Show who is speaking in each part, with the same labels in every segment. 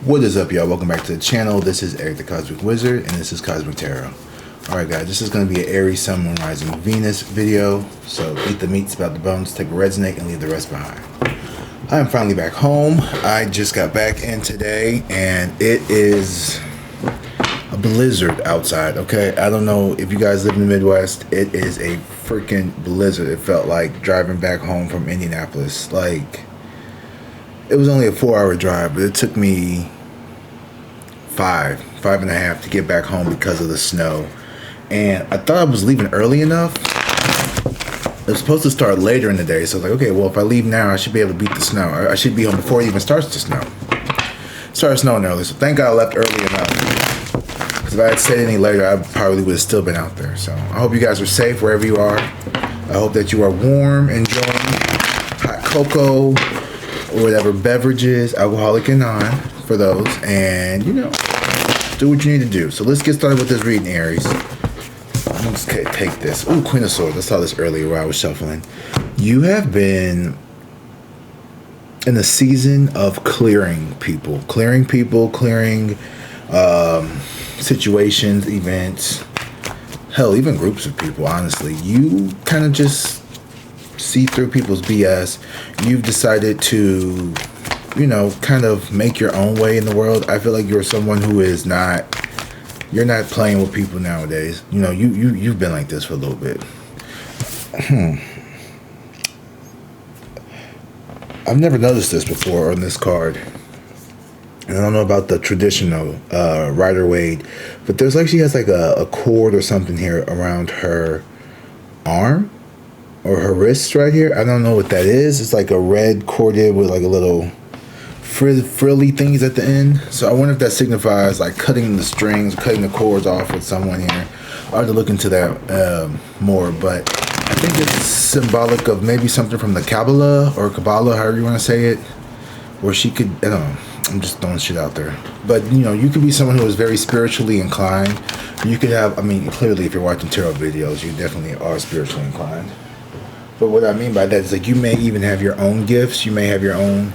Speaker 1: What is up, y'all? Welcome back to the channel. This is Eric the Cosmic Wizard, and this is Cosmic Tarot. Alright guys, this is going to be an Aries, Sun, Moon, Rising, Venus video. So eat the meat, spout the bones, take a red snake, and leave the rest behind. I am finally back home. I just got back in today, and it is a blizzard outside, okay? I don't know if you guys live in the Midwest. It is a freaking blizzard. It felt like driving back home from Indianapolis. Like, it was only a 4-hour drive, but it took me five and a half to get back home because of the snow. And I thought I was leaving early enough. It was supposed to start later in the day, so I was like, okay, well, if I leave now, I should be able to beat the snow. I should be home before it even starts to snow. It started snowing early, so thank God I left early enough. Because if I had stayed any later, I probably would have still been out there. So I hope you guys are safe wherever you are. I hope that you are warm, enjoying hot cocoa, or whatever beverages, alcoholic and non, for those, and you know, do what you need to do. So let's get started with this reading, Aries. I'm just gonna take this. Ooh, Queen of Swords. I saw this earlier while I was shuffling. You have been in a season of clearing people, clearing situations, events, hell, even groups of people. Honestly, you kind of just see through people's BS. You've decided to, you know, kind of make your own way in the world. I feel like you're someone who is not, you're not playing with people nowadays. You know, you've been like this for a little bit. I've never noticed this before on this card. And I don't know about the traditional Rider-Waite, but there's like, she has like a cord or something here around her arm or her wrist right here. I don't know what that is. It's like a red corded with like a little frilly things at the end. So I wonder if that signifies like cutting the strings, cutting the cords off with someone here. I'll have to look into that more, but I think it's symbolic of maybe something from the Kabbalah or Kabbalah, however you want to say it, where she could, I don't know, I'm just throwing shit out there. But, you know, you could be someone who is very spiritually inclined. You could have, I mean, clearly if you're watching tarot videos, you definitely are spiritually inclined. But what I mean by that is, like, you may even have your own gifts. You may have your own,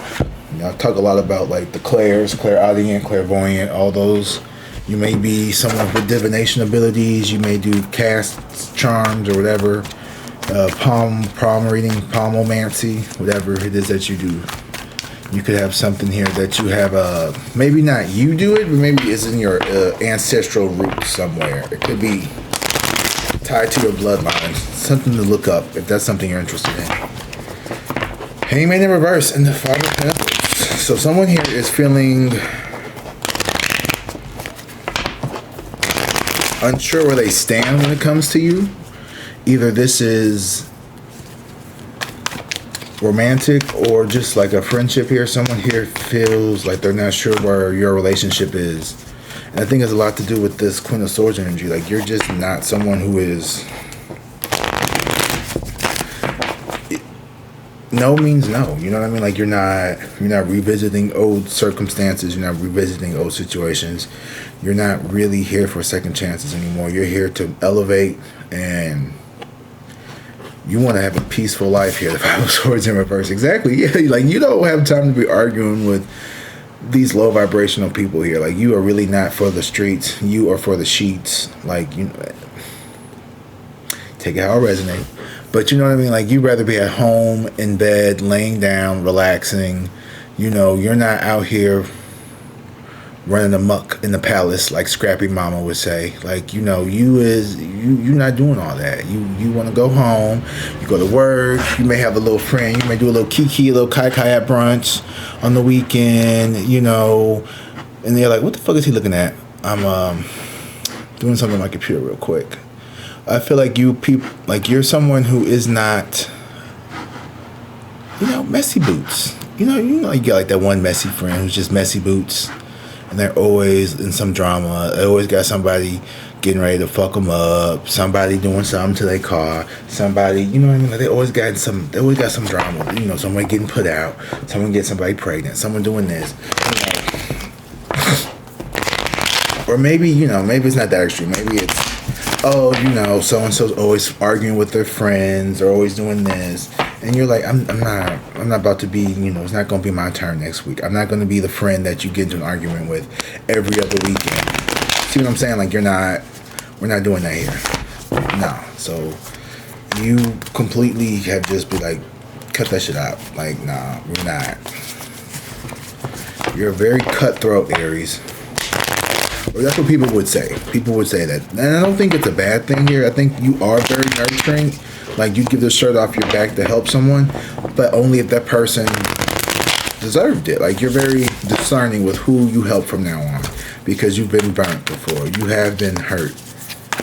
Speaker 1: you know, I talk a lot about, like, the clairs, clairaudient, clairvoyant, all those. You may be someone with divination abilities. You may do cast charms or whatever. Palm reading, palmomancy, whatever it is that you do. You could have something here that you have, maybe not you do it, but maybe it's in your ancestral roots somewhere. It could be tied to your bloodline. Something to look up if that's something you're interested in. Hangman in reverse and the Five of Pentacles. So someone here is feeling unsure where they stand when it comes to you. Either this is romantic or just like a friendship here. Someone here feels like they're not sure where your relationship is. And I think it's a lot to do with this Queen of Swords energy. Like, you're just not someone who is... No means no. You know what I mean? Like, you're not revisiting old circumstances. You're not revisiting old situations. You're not really here for second chances anymore. You're here to elevate, and you want to have a peaceful life here. The Five of Swords in reverse. Exactly. Yeah. Like, you don't have time to be arguing with these low vibrational people here. Like, you are really not for the streets. You are for the sheets. Like, you know, take it how it resonates. But you know what I mean? Like, you'd rather be at home, in bed, laying down, relaxing. You know, you're not out here running amok in the palace like Scrappy Mama would say. Like, you know, you're not doing all that. You want to go home. You go to work. You may have a little friend. You may do a little kiki, a little kai at brunch on the weekend, you know. And they're like, what the fuck is he looking at? I'm doing something on my computer real quick. I feel like you're someone who is not, you know, messy boots. You know, you get like that one messy friend who's just messy boots. And they're always in some drama. They always got somebody getting ready to fuck them up. Somebody doing something to their car. Somebody, you know what I mean? Like, they always got some drama. You know, someone getting put out. Someone getting somebody pregnant. Someone doing this. You know. Or maybe, you know, maybe it's not that extreme. Maybe it's, oh, you know, so-and-so's always arguing with their friends or always doing this. And you're like, I'm not about to be, it's not going to be my turn next week. I'm not going to be the friend that you get into an argument with every other weekend. See what I'm saying? Like, we're not doing that here. No. So you completely have just been like, cut that shit out. Like, nah, we're not. You're a very cutthroat Aries. Or that's what people would say. People would say that. And I don't think it's a bad thing here. I think you are very nurturing. Like, you give the shirt off your back to help someone, but only if that person deserved it. Like, you're very discerning with who you help from now on, because you've been burnt before. You have been hurt.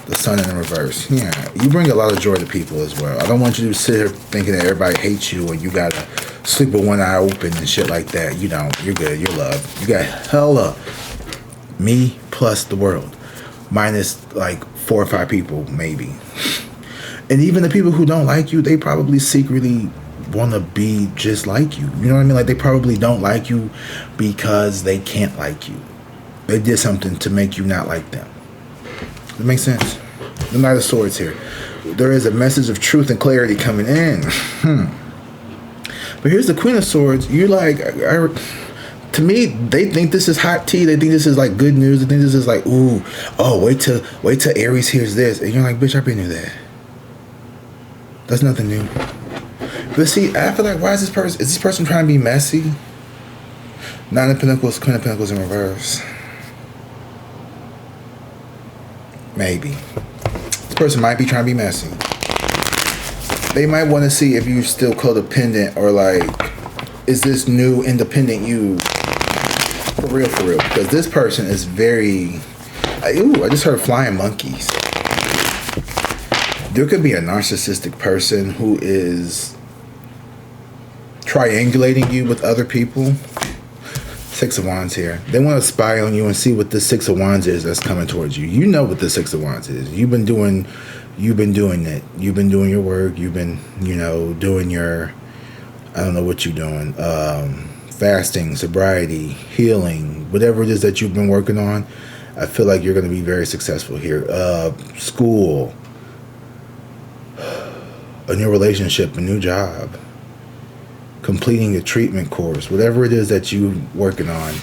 Speaker 1: The sun in the reverse. Yeah, you bring a lot of joy to people as well. I don't want you to sit here thinking that everybody hates you and you gotta sleep with one eye open and shit like that. You don't. You're good. You're loved. You got hella me plus the world, minus like 4 or 5 people maybe. And even the people who don't like you, they probably secretly want to be just like you. You know what I mean? Like, they probably don't like you because they can't like you. They did something to make you not like them. It makes sense. The Knight of Swords here. There is a message of truth and clarity coming in. But here's the Queen of Swords. You're like, to me, they think this is hot tea. They think this is like good news. They think this is like, ooh, oh, wait till Aries hears this. And you're like, bitch, I've been knew that. That's nothing new. But see, I feel like, is this person trying to be messy? Nine of Pentacles, Queen of Pentacles in reverse. Maybe. This person might be trying to be messy. They might want to see if you're still codependent, or like, is this new independent you for real? Because this person is very, I just heard flying monkeys. There could be a narcissistic person who is triangulating you with other people. Six of Wands here. They want to spy on you and see what the Six of Wands is that's coming towards you. You know what the Six of Wands is. You've been doing it. You've been doing your work. You've been, doing your, I don't know what you're doing. Fasting, sobriety, healing, whatever it is that you've been working on. I feel like you're going to be very successful here. School, a new relationship, a new job, completing a treatment course, whatever it is that you're working on,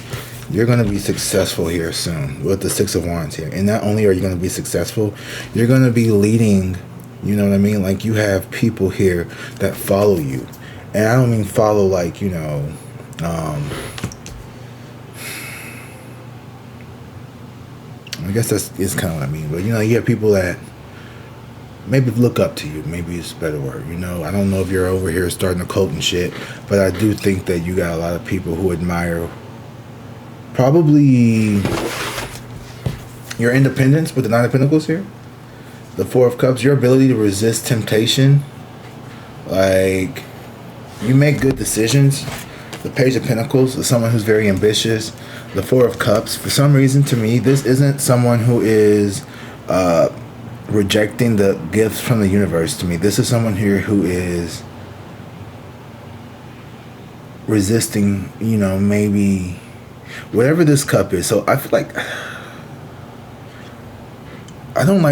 Speaker 1: you're going to be successful here soon with the Six of Wands here. And not only are you going to be successful, you're going to be leading, you know what I mean? Like, you have people here that follow you. And I don't mean follow like, I guess is kind of what I mean. But, you have people that maybe look up to you. Maybe it's a better word. I don't know if you're over here starting a cult and shit, but I do think that you got a lot of people who admire probably your independence with the Nine of Pentacles here. The Four of Cups, your ability to resist temptation. Like, you make good decisions. The Page of Pentacles is someone who's very ambitious. The Four of Cups, for some reason, to me, this isn't someone who is rejecting the gifts from the universe. To me, this is someone here who is resisting, maybe whatever this cup is. So I feel like I don't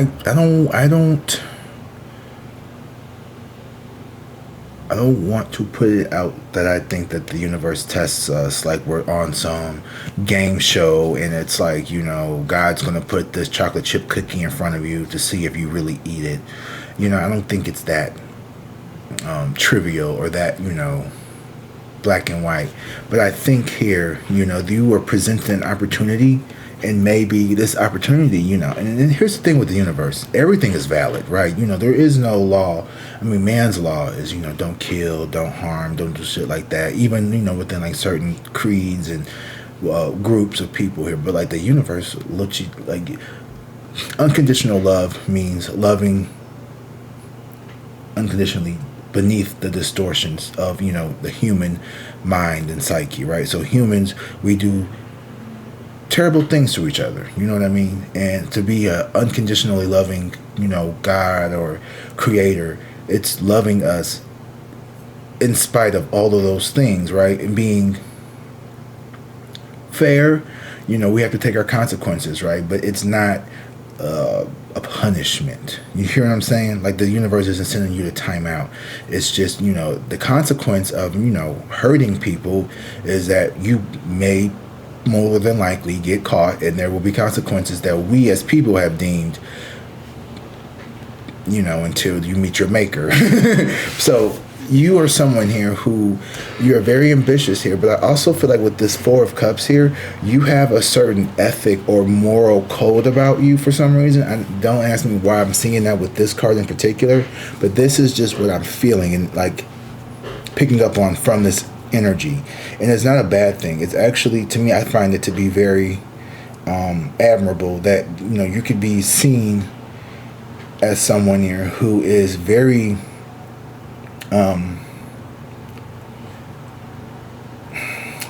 Speaker 1: want to put it out that I think that the universe tests us like we're on some game show, and it's like, God's going to put this chocolate chip cookie in front of you to see if you really eat it. I don't think it's that trivial or that, black and white. But I think here, you are presented an opportunity, and maybe this opportunity, and then here's the thing with the universe. Everything is valid, right? There is no law. I mean, man's law is, don't kill, don't harm, don't do shit like that. Even, within like certain creeds and groups of people here. But like the universe looks like unconditional love means loving unconditionally beneath the distortions of, the human mind and psyche, right? So humans, we do terrible things to each other, you know what I mean? And to be a unconditionally loving, God or creator, it's loving us in spite of all of those things, right? And being fair, we have to take our consequences, right? But it's not a punishment. You hear what I'm saying? Like the universe isn't sending you to time out. It's just, you know, the consequence of, you know, hurting people is that you may more than likely get caught, and there will be consequences that we as people have deemed, you know, until you meet your maker. So you are someone here who, you're very ambitious here, but I also feel like with this Four of Cups here, you have a certain ethic or moral code about you for some reason. Don't ask me why I'm seeing that with this card in particular, but this is just what I'm feeling and like picking up on from this energy. And it's not a bad thing. It's actually, to me, I find it to be very admirable that, you know, you could be seen as someone here who is very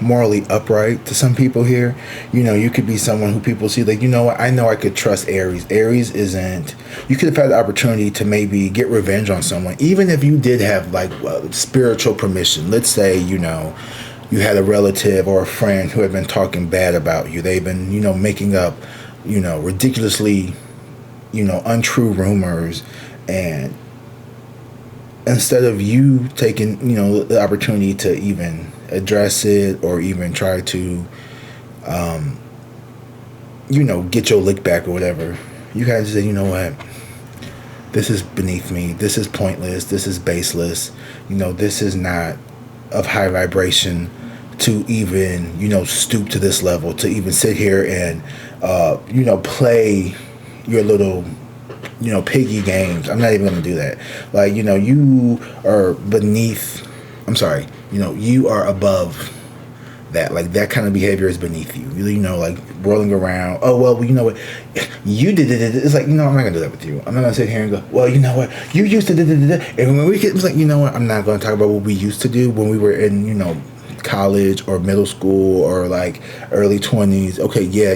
Speaker 1: morally upright to some people here. You know, you could be someone who people see like, you know what, I know I could trust Aries. Aries isn't, you could have had the opportunity to maybe get revenge on someone, even if you did have like spiritual permission. Let's say, you know, you had a relative or a friend who had been talking bad about you. They've been, you know, making up, you know, ridiculously, you know, untrue rumors, and instead of you taking, you know, the opportunity to even address it or even try to, you know, get your lick back or whatever, you guys say, you know what, this is beneath me, this is pointless, this is baseless, you know, this is not of high vibration to even, you know, stoop to this level, to even sit here and, you know, play your little, you know, piggy games. I'm not even going to do that. Like, you know, you are beneath, I'm sorry, you know, you are above that. Like, that kind of behavior is beneath you. You know, like rolling around, oh, well, you know what, you did it. It's like, you know, I'm not going to do that with you. I'm not going to sit here and go, well, you know what, you used to do it. And when we get, it's like, you know what, I'm not going to talk about what we used to do when we were in, you know, college or middle school or like early 20s. Okay, yeah,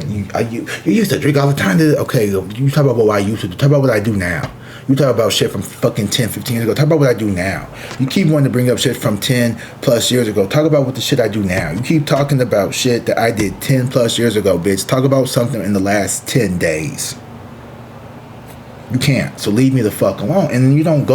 Speaker 1: you used to drink all the time. Okay, you talk about what I used to do. Talk about what I do now. You talk about shit from fucking 10, 15 years ago. Talk about what I do now. You keep wanting to bring up shit from 10 plus years ago. Talk about what the shit I do now. You keep talking about shit that I did 10 plus years ago, bitch. Talk about something in the last 10 days. You can't. So leave me the fuck alone. And you don't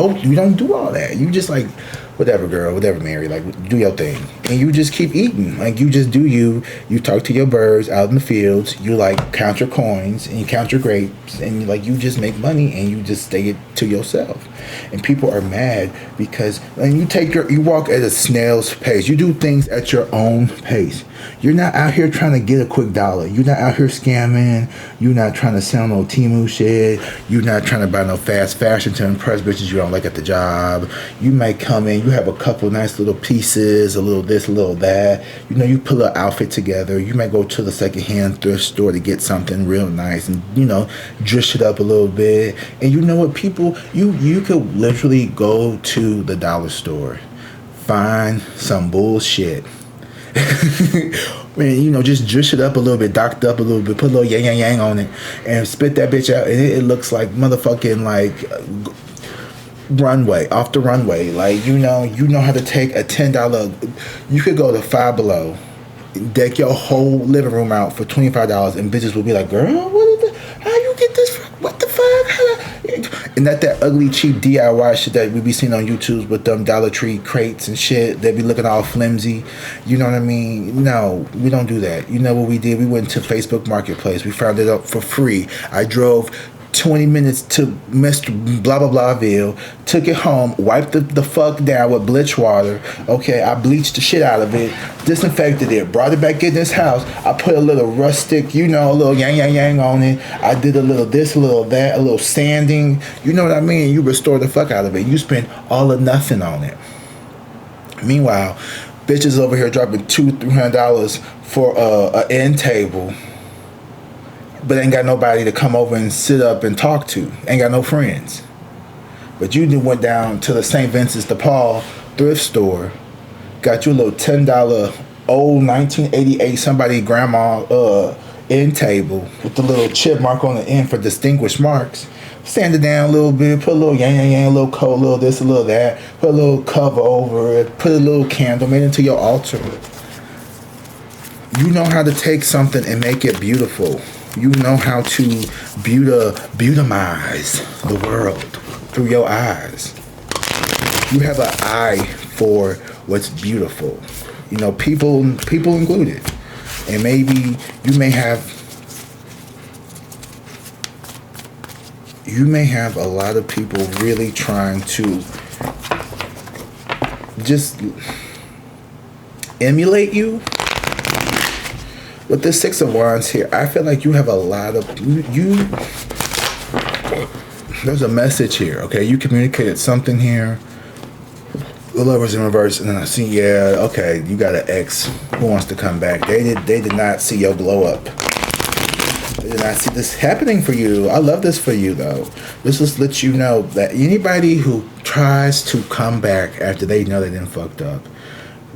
Speaker 1: do all that. You just like, whatever, girl, whatever, Mary, like, do your thing. And you just keep eating. Like, you just do you. You talk to your birds out in the fields. You, like, count your coins and you count your grapes. And, you just make money and you just stay it to yourself. And people are mad because when you walk at a snail's pace. You do things at your own pace. You're not out here trying to get a quick dollar. You're not out here scamming. You're not trying to sell no Temu shit. You're not trying to buy no fast fashion to impress bitches you don't like at the job. You might come in, you have a couple nice little pieces, a little this, a little that. You know, you put an outfit together. You might go to the secondhand thrift store to get something real nice and, you know, dress it up a little bit. And you know what, people, you could literally go to the dollar store, find some bullshit. Man, you know, just dress it up a little bit, docked up a little bit, put a little yang yang yang on it, and spit that bitch out, and it looks like motherfucking like runway, off the runway. Like, you know how to take a $10. You could go to Five Below, deck your whole living room out for $25, and bitches will be like, girl, how you get this? What the fuck? And that ugly cheap DIY shit that we be seeing on YouTube with them Dollar Tree crates and shit. They be looking all flimsy. You know what I mean? No, we don't do that. You know what we did? We went to Facebook Marketplace. We found it up for free. I drove 20 minutes to Mr. Blah Blah Blahville, took it home, wiped the fuck down with bleach water. Okay, I bleached the shit out of it, disinfected it, brought it back in this house. I put a little rustic, you know, a little yang yang yang on it. I did a little this, a little that, a little sanding. You know what I mean? You restore the fuck out of it. You spend all or nothing on it. Meanwhile, bitches over here dropping $200-$300 for a end table, but ain't got nobody to come over and sit up and talk to. Ain't got no friends. But you went down to the St. Vincent de Paul thrift store, got you a little $10 old 1988 somebody grandma end table with the little chip mark on the end for distinguished marks. Sand it down a little bit, put a little yang yang yang, a little coat, a little this, a little that, put a little cover over it, put a little candle, made it into your altar. You know how to take something and make it beautiful. You know how to beautimize the world through your eyes. You have an eye for what's beautiful. You know, people included. And maybe you may have a lot of people really trying to just emulate you. With this Six of Wands here, I feel like you have a lot of you. There's a message here, okay? You communicated something here. The Lovers in reverse, and then I see, yeah, okay, you got an ex who wants to come back. They did not see your glow up. They did not see this happening for you. I love this for you, though. This just lets you know that anybody who tries to come back after they know they done fucked up,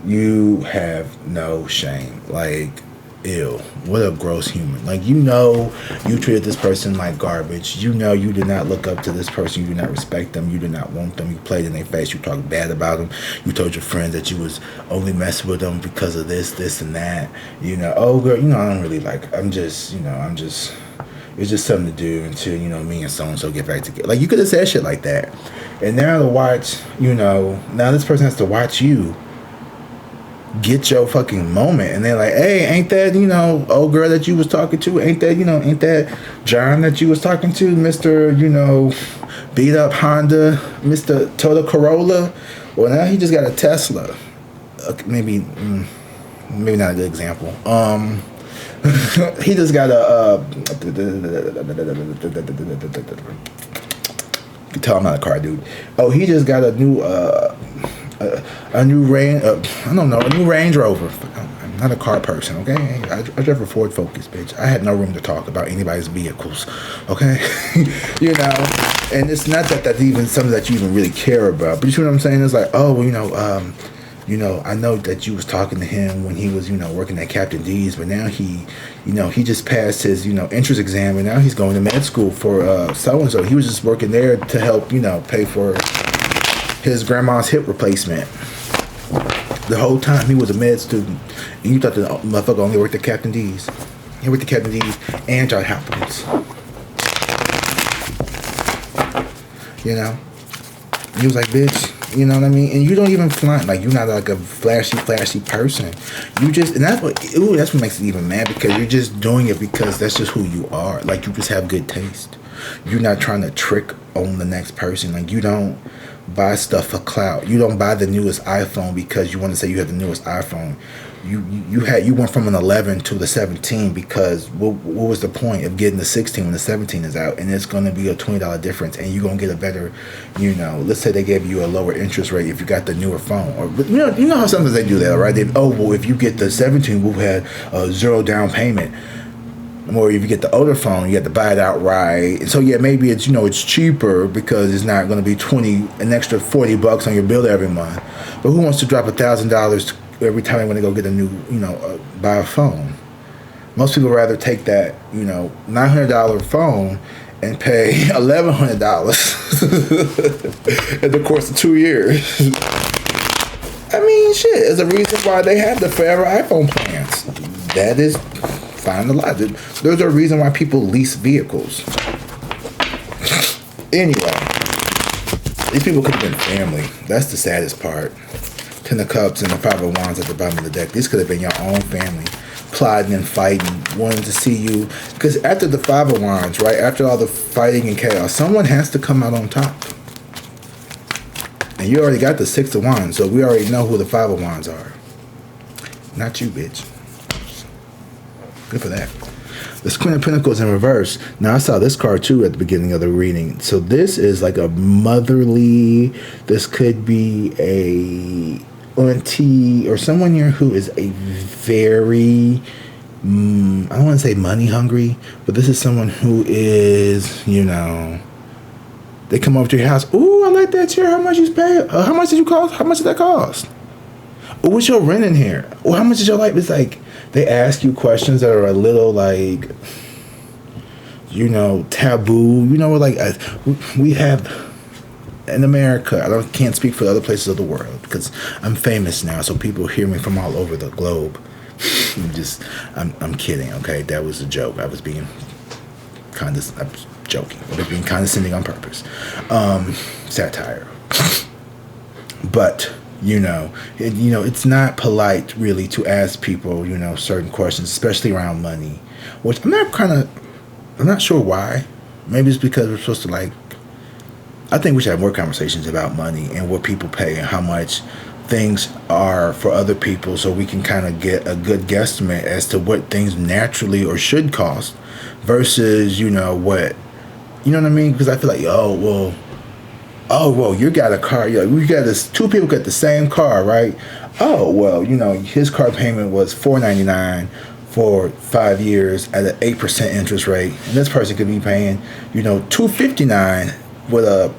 Speaker 1: you have no shame. Like, ew, what a gross human. Like, you know you treated this person like garbage. You know you did not look up to this person. You did not respect them. You did not want them. You played in their face. You talked bad about them. You told your friends that you was only messing with them because of this and that. You know, oh girl, you know, I don't really like, it's just something to do until, you know, me and so-and-so get back together. Like, you could have said shit like that. And now to watch, you know, now this person has to watch you get your fucking moment, and they're like, hey, ain't that, you know, old girl that you was talking to, ain't that John that you was talking to, Mr., you know, beat up Honda, Mr. Toyota Corolla? Well, now he just got a Tesla. Maybe not a good example. He just got a you can tell I'm not a car dude. Oh, he just got a new Range Rover. I'm not a car person, okay? I drive a Ford Focus, bitch. I had no room to talk about anybody's vehicles, okay? You know, and it's not that even something that you even really care about, but you see what I'm saying? It's like, oh, well, you know, I know that you was talking to him when he was, you know, working at Captain D's, but now he just passed his, you know, entrance exam, and now he's going to med school for so-and-so. He was just working there to help, you know, pay for his grandma's hip replacement. The whole time he was a med student, and you thought the motherfucker only worked at Captain D's. He worked at Captain D's and John Hopkins. You know? He was like, bitch, you know what I mean? And you don't even flaunt, like, you're not like a flashy person. You just, and that's what makes it even mad, because you're just doing it because that's just who you are. Like, you just have good taste. You're not trying to trick on the next person. Like, you don't buy stuff for clout. You don't buy the newest iPhone because you want to say you have the newest iPhone. You went from an 11 to the 17 because what was the point of getting the 16 when the 17 is out, and it's going to be a $20 difference, and you're going to get a better, you know, let's say they gave you a lower interest rate if you got the newer phone, or you know how sometimes they do that, right? If you get the 17, we'll have a 0 down payment. Or if you get the older phone, you have to buy it outright. And so, yeah, maybe it's, you know, it's cheaper because it's not going to be an extra $40 on your bill every month. But who wants to drop $1,000 every time they want to go get a new, you know, buy a phone? Most people rather take that, you know, $900 phone and pay $1,100 in the course of 2 years. I mean, shit, there's a reason why they have the forever iPhone plans. That is fine a lot. There's a reason why people lease vehicles. Anyway, these people could have been family. That's the saddest part. 10 of Cups and the 5 of Wands at the bottom of the deck. These could have been your own family, plotting and fighting, wanting to see you. Because after the 5 of Wands, right, after all the fighting and chaos, someone has to come out on top. And you already got the 6 of Wands, so we already know who the 5 of Wands are. Not you, bitch. Good for that. This Queen of Pentacles in reverse. Now, I saw this card, too, at the beginning of the reading. So this is like a motherly, this could be a auntie or someone here who is a very, I don't want to say money hungry, but this is someone who is, you know, they come over to your house. Ooh, I like that chair. How much you pay? How much did you cost? How much did that cost? Oh, what's your rent in here? Oh, how much is your life? It's like, they ask you questions that are a little like, you know, taboo. You know, like we have in America. Can't speak for the other places of the world because I'm famous now, so people hear me from all over the globe. I'm kidding. Okay, that was a joke. I was being I was joking. I was being condescending on purpose. Satire. But it's not polite really to ask people, certain questions, especially around money. Which I'm not sure why. Maybe it's because we're supposed to I think we should have more conversations about money and what people pay and how much things are for other people, so we can kind of get a good guesstimate as to what things naturally or should cost versus what what I mean. Because I feel like you got a car, we got this, two people got the same car, right? Oh well, his car payment was $4.99 for 5 years at an 8% interest rate, and this person could be paying $259 with a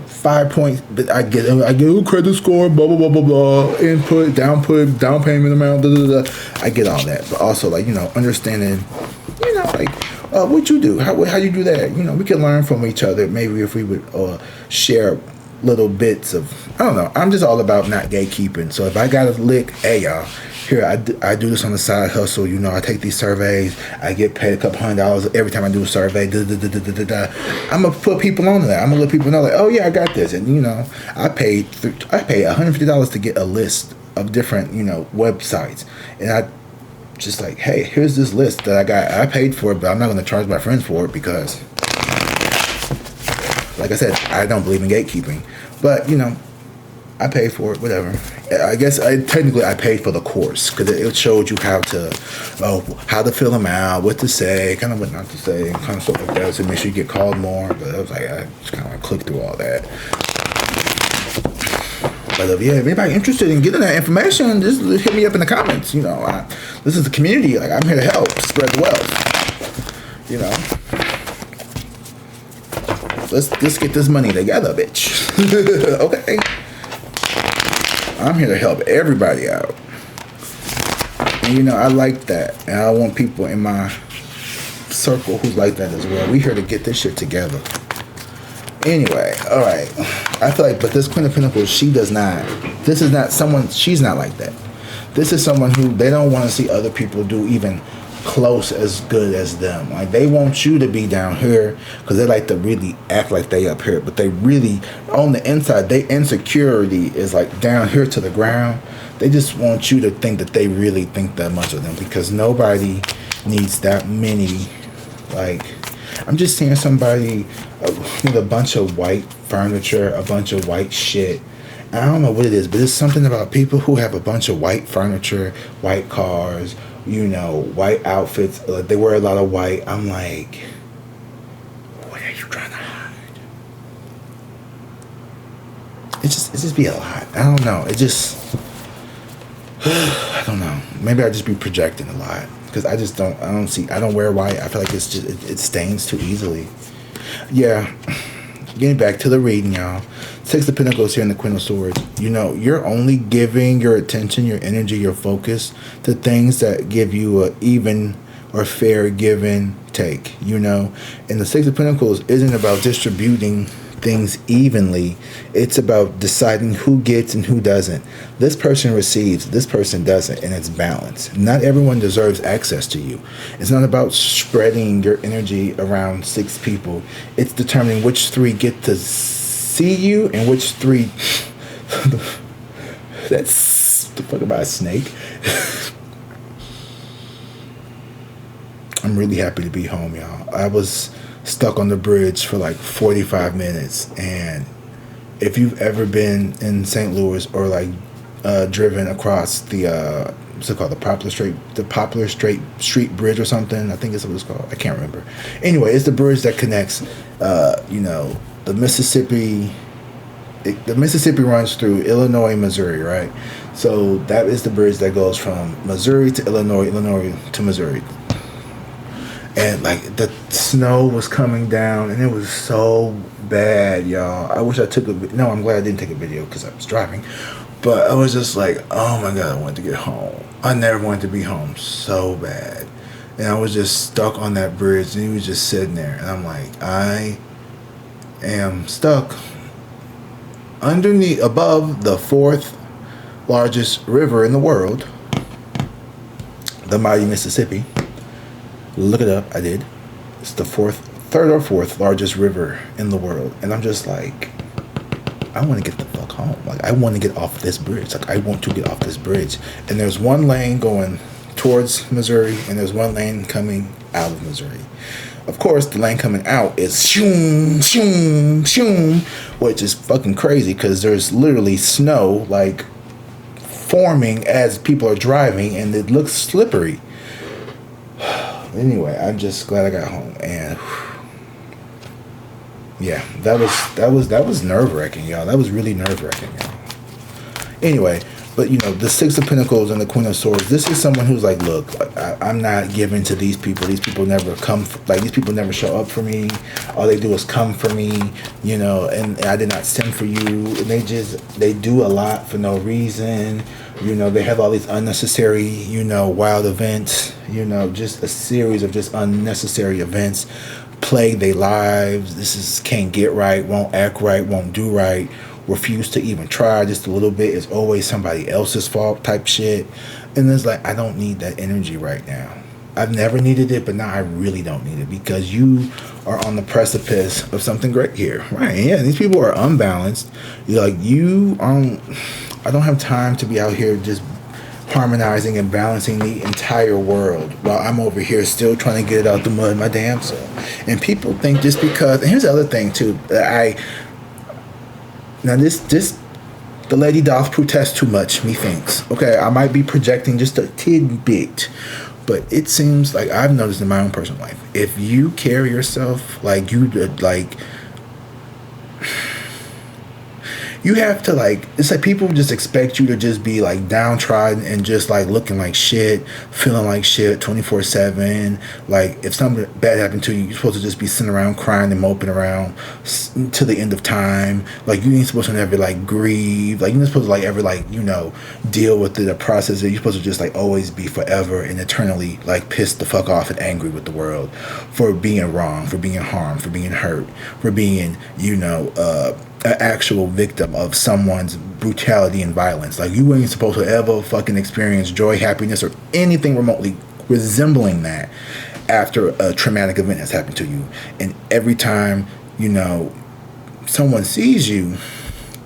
Speaker 1: 5 point. But I get a credit score, blah blah blah blah blah, input, down payment amount, blah, blah, blah. I get all that, but also understanding, what you do, how you do that. We can learn from each other. Maybe if we would share little bits of, I don't know. I'm just all about not gatekeeping. So if I got a lick, hey y'all, here I do this on the side hustle. I take these surveys. I get paid a couple $100 every time I do a survey. I'm gonna put people on that. I'm gonna let people know oh yeah, I got this. And I paid $150 to get a list of different websites, and I just hey, here's this list that I got. I paid for it, but I'm not gonna charge my friends for it because, like I said, I don't believe in gatekeeping. But I paid for it, whatever. I guess I paid for the course because it showed you how to fill them out, what to say, kind of what not to say, kind of stuff like that, to make sure you get called more. But I was I just kind of clicked through all that. But if anybody interested in getting that information, just hit me up in the comments. This is the community. I'm here to help spread the wealth. Let's get this money together, bitch. Okay. I'm here to help everybody out. And I like that. And I want people in my circle who's like that as well. We here to get this shit together. Anyway, alright. I feel but this Queen of Pentacles, she's not like that. This is someone who they don't want to see other people do even close as good as them. They want you to be down here because they like to really act like they up here, but they really on the inside, their insecurity is down here to the ground. They just want you to think that they really think that much of them, because nobody needs that many. I'm just seeing somebody with a bunch of white furniture, a bunch of white shit. I don't know what it is, but it's something about people who have a bunch of white furniture, white cars, white outfits. They wear a lot of white. I'm what are you trying to hide? It just be a lot. I don't know. I don't know. Maybe I just be projecting a lot because I don't wear white. I feel like it stains too easily. Yeah. Getting back to the reading, y'all. Six of Pentacles here in the Queen of Swords. You're only giving your attention, your energy, your focus to things that give you a even or fair give and take. And the Six of Pentacles isn't about distributing things evenly. It's about deciding who gets and who doesn't. This person receives, this person doesn't, and it's balanced. Not everyone deserves access to you. It's not about spreading your energy around 6 people. It's determining which 3 get to see you and which 3 that's the fuck about a snake. I'm really happy to be home, y'all. I was stuck on the bridge for 45 minutes, and if you've ever been in St. Louis or driven across the what's it called, the Poplar Street Bridge or something, I think it's what it's called, I can't remember. Anyway, it's the bridge that connects the Mississippi. The Mississippi runs through Illinois and Missouri, right? So that is the bridge that goes from Missouri to Illinois, Illinois to Missouri. And the snow was coming down, and it was so bad, y'all. I wish I took I'm glad I didn't take a video because I was driving. But I was just oh my God, I wanted to get home. I never wanted to be home so bad. And I was just stuck on that bridge, and he was just sitting there. And I'm I am stuck above the 4th largest river in the world. the mighty Mississippi. Look it up. I did. It's the third or fourth largest river in the world. And I'm just like, I want to get the fuck home. Like, I want to get off this bridge. Like, I want to get off this bridge. And there's one lane going towards Missouri, and there's one lane coming out of Missouri. Of course, the lane coming out is shoom, shoom, shoom, which is fucking crazy because there's literally snow, like, forming as people are driving, and it looks slippery. Anyway, I'm just glad I got home, and yeah, that was nerve-wracking, y'all. That was really nerve-wracking, y'all. Anyway, but you know, the Six of Pentacles and the Queen of Swords, this is someone who's like, look, I'm not giving to these people. These people never come, these people never show up for me. All they do is come for me, you know, and I did not send for you. And they do a lot for no reason. You know, they have all these unnecessary, you know, wild events, you know, just a series of just unnecessary events plague their lives. This is can't get right, won't act right, won't do right, refuse to even try just a little bit. It's always somebody else's fault type shit. And it's like, I don't need that energy right now. I've never needed it, but now I really don't need it because you are on the precipice of something great here. Right. Yeah, these people are unbalanced. You're like, I don't have time to be out here just harmonizing and balancing the entire world while I'm over here still trying to get it out the mud my damn self. And people think just because, and here's the other thing too, that the lady doth protest too much, methinks. Okay, I might be projecting just a tidbit, but it seems like I've noticed in my own personal life, if you carry yourself like you have to, like, it's like people just expect you to just be like downtrodden and just like looking like shit, feeling like shit 24/7. Like, if something bad happened to you, you're supposed to just be sitting around crying and moping around to the end of time. Like, you ain't supposed to ever like grieve. Like, you're not supposed to like ever like, you know, deal with the process. You're supposed to just like always be forever and eternally like pissed the fuck off and angry with the world for being wrong, for being harmed, for being hurt, for being, you know, an actual victim of someone's brutality and violence. Like, you ain't supposed to ever fucking experience joy, happiness, or anything remotely resembling that after a traumatic event has happened to you. And every time, you know, someone sees you,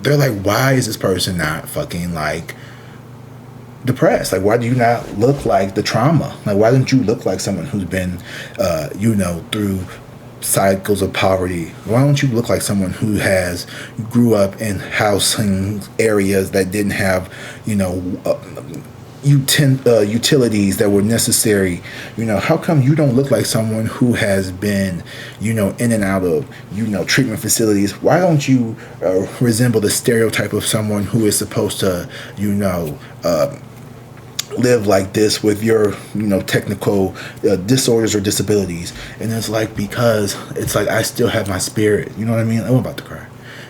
Speaker 1: they're like, why is this person not fucking like depressed? Like, why do you not look like the trauma? Like, why don't you look like someone who's been you know, through cycles of poverty? Why don't you look like someone who grew up in housing areas that didn't have, you know, utilities that were necessary? You know, how come you don't look like someone who has been, you know, in and out of, you know, treatment facilities? Why don't you resemble the stereotype of someone who is supposed to, you know, live like this with your, you know, technical disorders or disabilities? And it's like, because it's like, I still have my spirit, you know what I mean? I'm about to cry.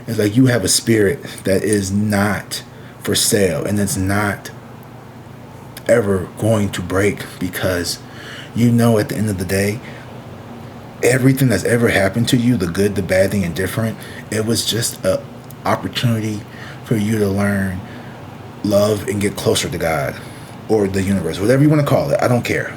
Speaker 1: It's like, you have a spirit that is not for sale, and it's not ever going to break, because you know, at the end of the day, everything that's ever happened to you, the good, the bad, the indifferent, it was just an opportunity for you to learn, love, and get closer to God or the universe, whatever you want to call it. I don't care.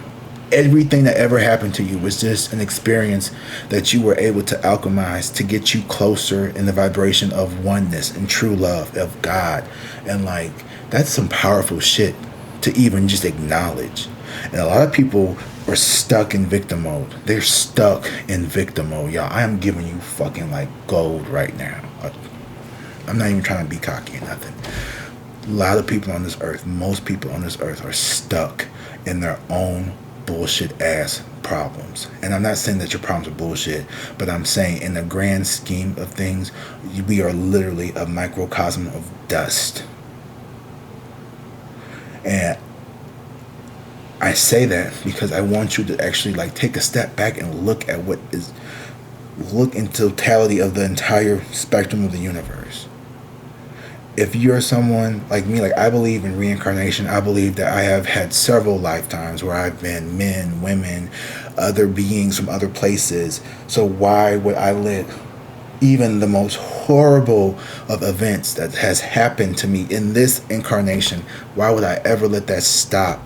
Speaker 1: Everything that ever happened to you was just an experience that you were able to alchemize to get you closer in the vibration of oneness and true love of God. And like, that's some powerful shit to even just acknowledge. And a lot of people are stuck in victim mode. They're stuck in victim mode, y'all. I am giving you fucking like gold right now. I'm not even trying to be cocky or nothing. A lot of people on this earth, most people on this earth, are stuck in their own bullshit ass problems. And I'm not saying that your problems are bullshit, but I'm saying in the grand scheme of things, we are literally a microcosm of dust. And I say that because I want you to actually like take a step back and look in totality of the entire spectrum of the universe. If you're someone like me, like, I believe in reincarnation. I believe that I have had several lifetimes where I've been men, women, other beings from other places. So why would I let even the most horrible of events that has happened to me in this incarnation, why would I ever let that stop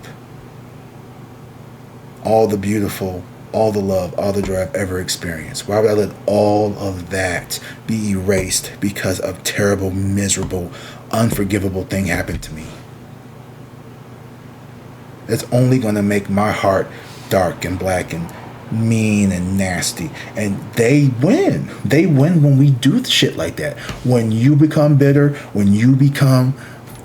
Speaker 1: all the beautiful, all the love, all the joy I've ever experienced? Why would I let all of that be erased because of terrible, miserable, unforgivable thing happened to me? It's only going to make my heart dark and black and mean and nasty. And they win. They win when we do shit like that. When you become bitter, when you become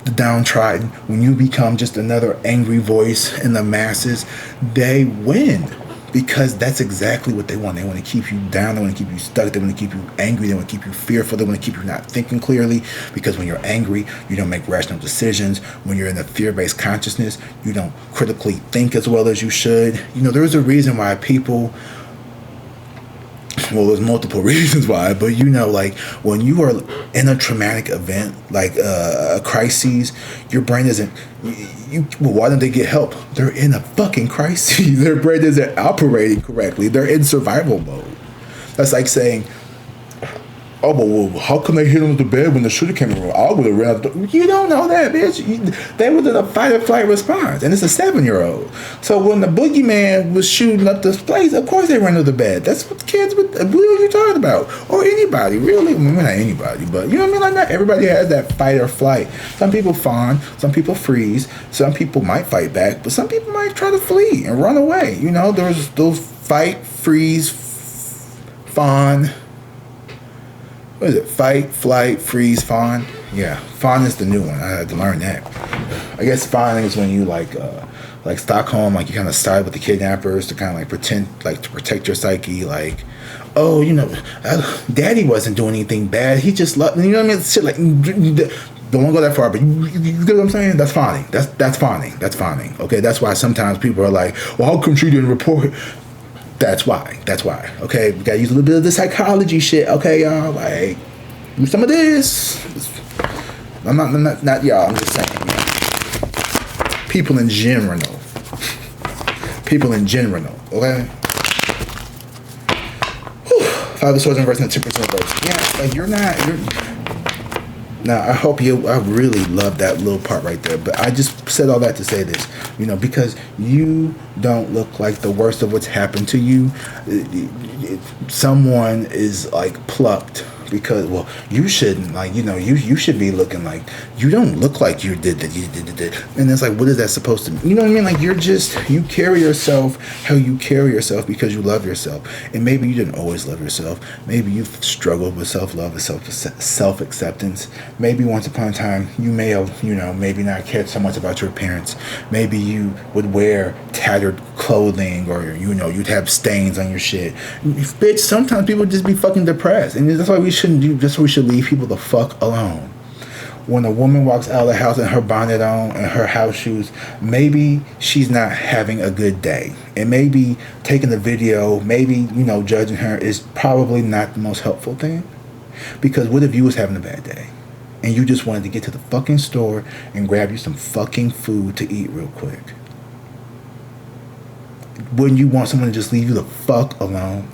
Speaker 1: the downtrodden, when you become just another angry voice in the masses, they win. Because that's exactly what they want. They want to keep you down. They want to keep you stuck. They want to keep you angry. They want to keep you fearful. They want to keep you not thinking clearly. Because when you're angry, you don't make rational decisions. When you're in a fear-based consciousness, you don't critically think as well as you should. You know, there's a reason why people... Well, there's multiple reasons why, but you know, like when you are in a traumatic event, like a crisis, your brain isn't. Well, why don't they get help? They're in a fucking crisis. Their brain isn't operating correctly. They're in survival mode. That's like saying, "Oh, well, how come they hit him with the bed when the shooter came around? I would have ran out the door." You don't know that, bitch. They were in a fight or flight response, and it's a 7-year-old. So when the boogeyman was shooting up this place, of course they ran to the bed. That's what kids would. What are you talking about? Or anybody, really? I mean, not anybody, but you know what I mean? Like, not everybody has that fight or flight. Some people fawn, some people freeze, some people might fight back, but some people might try to flee and run away. You know, there's those fight, freeze, fawn. What is it? Fight, flight, freeze, fawn. Yeah, fawn is the new one. I had to learn that. I guess fawn is when you like Stockholm, like you kind of side with the kidnappers to kind of like pretend, like to protect your psyche. Like, oh, you know, Daddy wasn't doing anything bad. He just loved, you know what I mean? Shit like, don't want to go that far, but you get what I'm saying? That's fawning. That's fawning. That's fawning. Okay, that's why sometimes people are like, well, how come she didn't report? That's why. Okay, we gotta use a little bit of the psychology shit. Okay, y'all. Like, do some of this. I'm not y'all. I'm just saying. You know. People in general. Okay. Whew. 5 of Swords in reverse and 10% reverse. Yeah, like you're. Now, I really love that little part right there, but I just said all that to say this, you know, because you don't look like the worst of what's happened to you. Someone is like plucked because, well, you shouldn't, like, you know, you should be looking like, you don't look like you did that, and it's like, what is that supposed to mean? You know what I mean? Like, you carry yourself how you carry yourself because you love yourself, and maybe you didn't always love yourself. Maybe you've struggled with self-love and self-acceptance. Maybe once upon a time, you may have, you know, maybe not cared so much about your appearance. Maybe you would wear tattered clothing, or, you know, you'd have stains on your shit. Bitch, sometimes people just be fucking depressed, and that's why we shouldn't do, just we should leave people the fuck alone. When a woman walks out of the house and her bonnet on and her house shoes, maybe she's not having a good day. And maybe taking the video, maybe, you know, judging her is probably not the most helpful thing. Because what if you was having a bad day and you just wanted to get to the fucking store and grab you some fucking food to eat real quick? Wouldn't you want someone to just leave you the fuck alone?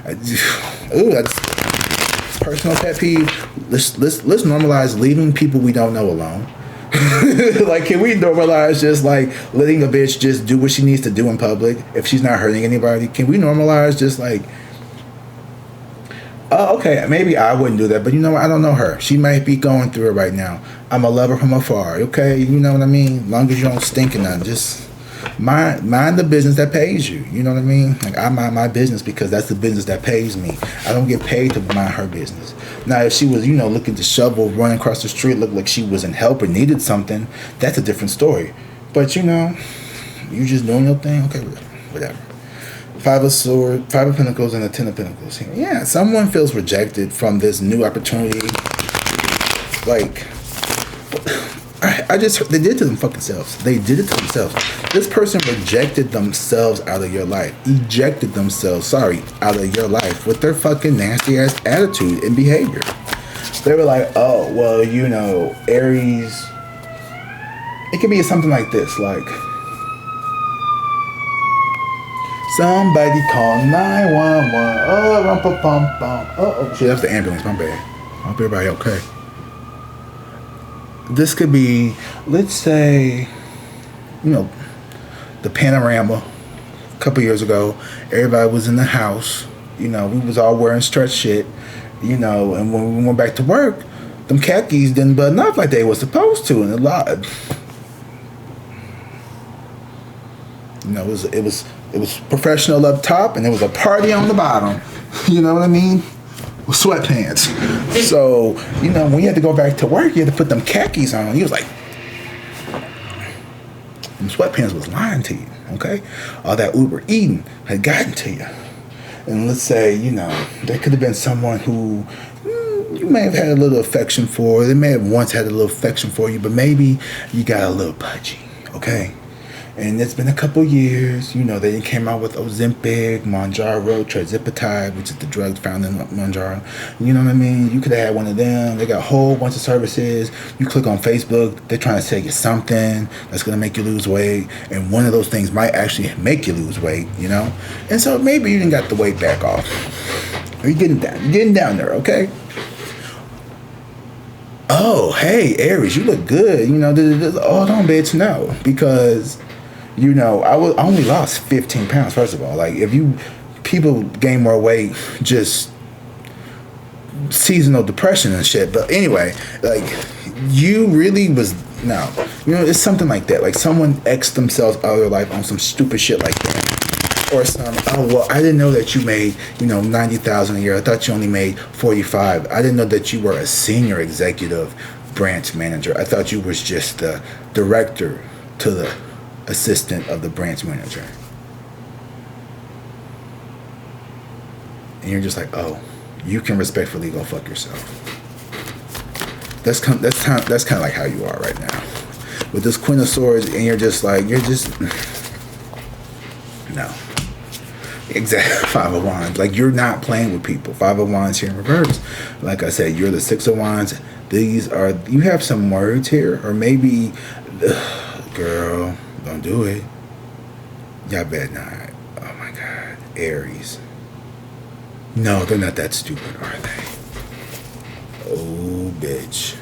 Speaker 1: That's personal pet peeve. Let's normalize leaving people we don't know alone. Like, can we normalize just like letting a bitch just do what she needs to do in public if she's not hurting anybody? Can we normalize just like, oh, okay, maybe I wouldn't do that, but you know what? I don't know her. She might be going through it right now. I'm a lover from afar. Okay, you know what I mean? Long as you don't stink and nothing, just mind the business that pays you. You know what I mean? Like, I mind my business because that's the business that pays me. I don't get paid to mind her business. Now, if she was, you know, looking to shovel, running across the street, looked like she was in help or needed something, that's a different story. But, you know, you just doing your thing. Okay, whatever. 5 of Swords, 5 of Pentacles, and the 10 of Pentacles here. Yeah, someone feels rejected from this new opportunity. Like, they did it to them fucking selves. They did it to themselves. This person rejected themselves out of your life. Ejected themselves, out of your life with their fucking nasty ass attitude and behavior. They were like, oh, well, you know, Aries. It could be something like this, like, somebody call 911. Oh, rum-pa-pum-pum. Oh, shit, that's the ambulance. My bad. I hope everybody okay. This could be, let's say, you know, the panorama a couple years ago, everybody was in the house. You know, we was all wearing stretch shit. You know, and when we went back to work, them khakis didn't button up like they was supposed to, and a lot. You know, it was professional up top, and it was a party on the bottom. You know what I mean? With sweatpants. So, you know, when you had to go back to work, you had to put them khakis on. He was like, them sweatpants was lying to you, okay? All that Uber eating had gotten to you. And let's say, you know, there could have been someone who you may have had a little affection for. They may have once had a little affection for you, but maybe you got a little pudgy, okay? And it's been a couple years. You know, they came out with Ozempic, Mounjaro, Trizipatide, which is the drug found in Mounjaro. You know what I mean? You could have had one of them. They got a whole bunch of services. You click on Facebook, they're trying to sell you something that's going to make you lose weight. And one of those things might actually make you lose weight, you know? And so maybe you didn't got the weight back off. Or you're getting down. You're getting down there, okay? Oh, hey, Aries, you look good. You know, hold on, bitch, no. Because... you know, I only lost 15 pounds, first of all. Like, people gain more weight, just seasonal depression and shit. But anyway, like, you really was, no. You know, it's something like that. Like, someone X'd themselves out of their life on some stupid shit like that. Or some, oh, well, I didn't know that you made, you know, $90,000 a year. I thought you only made 45. I didn't know that you were a senior executive branch manager. I thought you was just the director to the assistant of the branch manager. And you're just like, oh, you can respectfully go fuck yourself. That's kind of like how you are right now with this Queen of Swords, and you're just no. Exactly. Five of Wands. Like, you're not playing with people. Five of Wands here in reverse. Like I said, you're the Six of Wands. You have some words here, or maybe, girl, don't do it. Y'all better not. Oh my God. Aries. No, they're not that stupid, are they? Oh, bitch.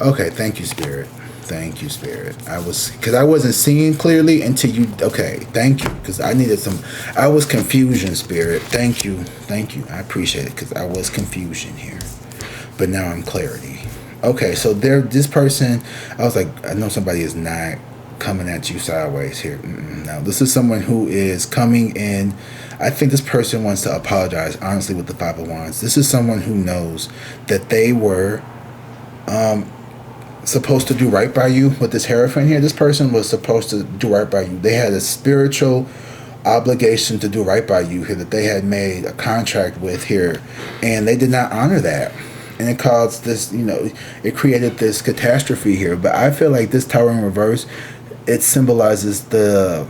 Speaker 1: Okay, thank you, Spirit. Thank you, Spirit. Because I wasn't seeing clearly until you, okay, thank you. Because I was confusion, Spirit. Thank you. I appreciate it, because I was confusion here. But now I'm clarity. Okay, so this person, I was like, I know somebody is not coming at you sideways here. No, this is someone who is coming in. I think this person wants to apologize, honestly, with the Five of Wands. This is someone who knows that they were supposed to do right by you with this Hierophant here. This person was supposed to do right by you. They had a spiritual obligation to do right by you here that they had made a contract with here, and they did not honor that. And it caused this, you know, it created this catastrophe here. But I feel like this Tower in reverse, it symbolizes the...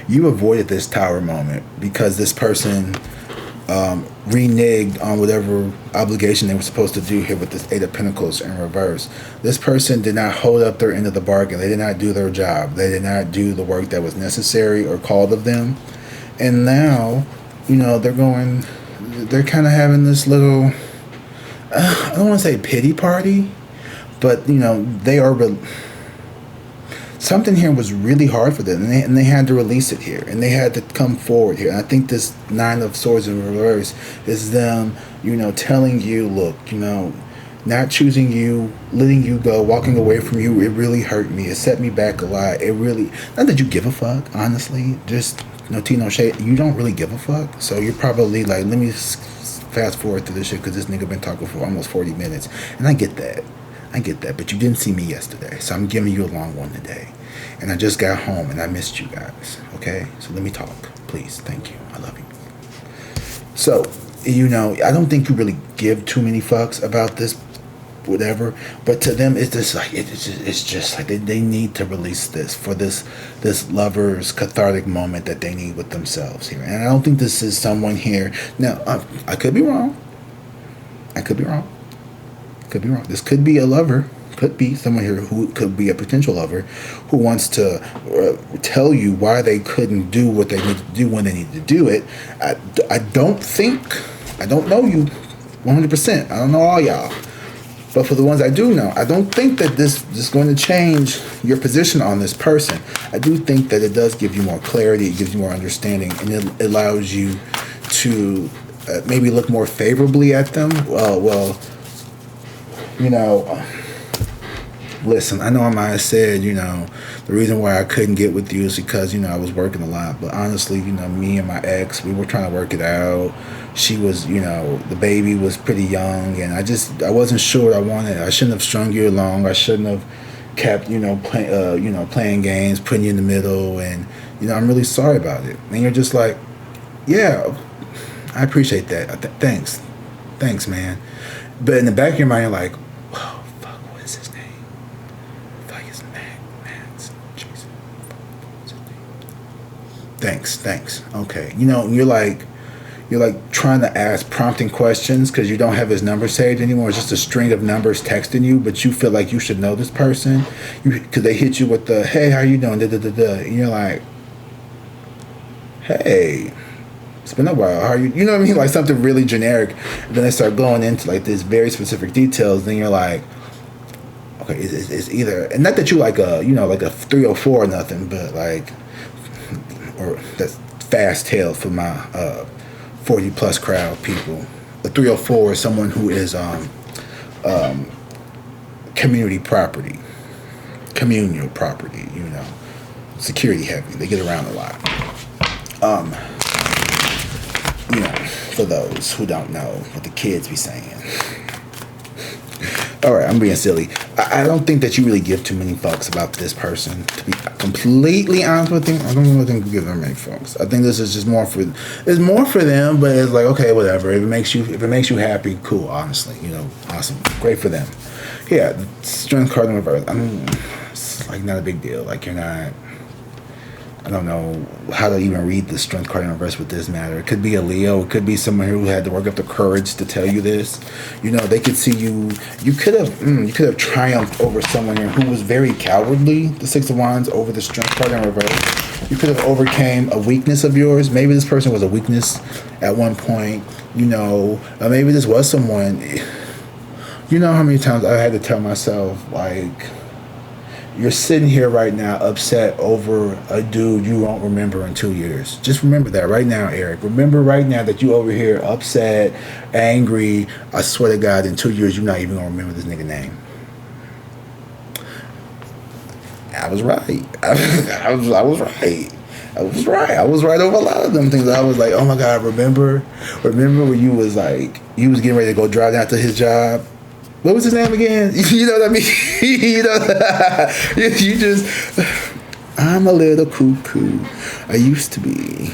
Speaker 1: you avoided this Tower moment because this person reneged on whatever obligation they were supposed to do here with this Eight of Pentacles in reverse. This person did not hold up their end of the bargain. They did not do their job. They did not do the work that was necessary or called of them. And now, you know, they're kind of having this little, I don't want to say pity party, but, you know, something here was really hard for them, and they had to release it here, and they had to come forward here. And I think this Nine of Swords in reverse is them, you know, telling you, look, you know, not choosing you, letting you go, walking away from you, it really hurt me. It set me back a lot. It really, not that you give a fuck, honestly, just no tea, no shade. You don't really give a fuck. So you're probably like, let me fast forward through this shit because this nigga been talking for almost 40 minutes. And I get that. But you didn't see me yesterday. So I'm giving you a long one today. And I just got home and I missed you guys. Okay? So let me talk. Please. Thank you. I love you. So, you know, I don't think you really give too many fucks about this, whatever. But to them, it's just like, it's just like they need to release this for this lover's cathartic moment that they need with themselves here. And I don't think this is someone here. Now, I could be wrong. This could be a lover. Could be someone here who could be a potential lover who wants to tell you why they couldn't do what they need to do when they need to do it. I don't know you 100%. I don't know all y'all. But for the ones I do know, I don't think that this is going to change your position on this person. I do think that it does give you more clarity, it gives you more understanding, and it allows you to maybe look more favorably at them. Listen, I know I might have said, the reason why I couldn't get with you is because, I was working a lot. But honestly, me and my ex, we were trying to work it out. She was, the baby was pretty young, and I wasn't sure what I wanted. I shouldn't have strung you along. I shouldn't have kept, playing games, putting you in the middle, and, I'm really sorry about it. And you're just like, yeah, I appreciate that. Thanks, man. But in the back of your mind, you're like, oh, fuck, what is his name? I feel like it's Max, Jason. What's his name? Thanks. Okay. You're like trying to ask prompting questions because you don't have his number saved anymore. It's just a string of numbers texting you, but you feel like you should know this person. Because they hit you with the, hey, how you doing? Da, da, da, da. And you're like, hey, it's been a while. How are you? You know what I mean? Like something really generic. And then they start going into like this very specific details. Then you're like, okay, it's either, and not that you like a 304 or nothing, but like, or that's fast tail for my 40 plus crowd people. A 304 is someone who is community property, communal property. Security heavy. They get around a lot. For those who don't know what the kids be saying. All right, I'm being silly. I don't think that you really give too many fucks about this person. To be completely honest with you, I don't really think you give them many fucks. I think this is just more for them, but it's like, okay, whatever. If it makes you happy, cool. Honestly, awesome, great for them. Yeah, strength card in reverse. I mean, it's like not a big deal. Like you're not. I don't know how to even read the strength card in reverse with this matter. It could be a Leo. It could be someone who had to work up the courage to tell you this. They could see you. You could have triumphed over someone who was very cowardly. The Six of Wands over the strength card in reverse. You could have overcame a weakness of yours. Maybe this person was a weakness at one point. Maybe this was someone. You know how many times I had to tell myself like, you're sitting here right now upset over a dude you won't remember in 2 years. Just remember that right now, Eric. Remember right now that you over here upset, angry. I swear to God, in 2 years, you're not even going to remember this nigga name. I was right. I was right. I was right over a lot of them things. I was like, oh my God, remember when you was getting ready to go drive down to his job? What was his name again? You know what I mean? You just, I'm a little cuckoo. I used to be,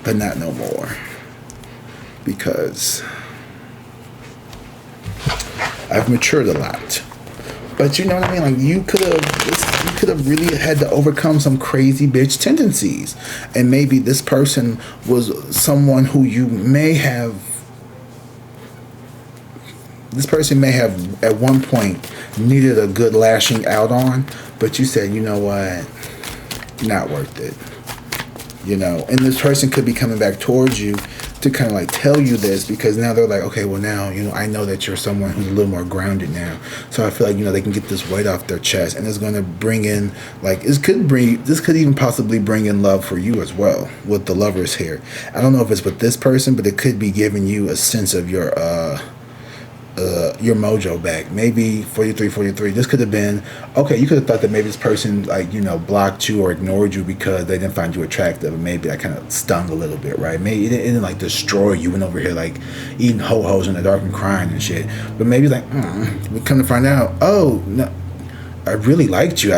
Speaker 1: but not no more. Because I've matured a lot. But you know what I mean? Like you could have really had to overcome some crazy bitch tendencies. And maybe this person was someone who you may have. This person may have at one point needed a good lashing out on, but you said, you know what, not worth it. And this person could be coming back towards you to kind of like tell you this because now they're like, okay, well now, I know that you're someone who's a little more grounded now. So I feel like, they can get this weight off their chest and it's going to bring in this could even possibly bring in love for you as well with the Lovers here. I don't know if it's with this person, but it could be giving you a sense of your mojo back. Maybe 43. This could have been, okay, you could have thought that maybe this person blocked you or ignored you because they didn't find you attractive, and maybe that kind of stung a little bit, right? Maybe it didn't destroy you. Went over here eating ho-hos in the dark and crying and shit. But maybe we come to find out, oh no, I really liked you.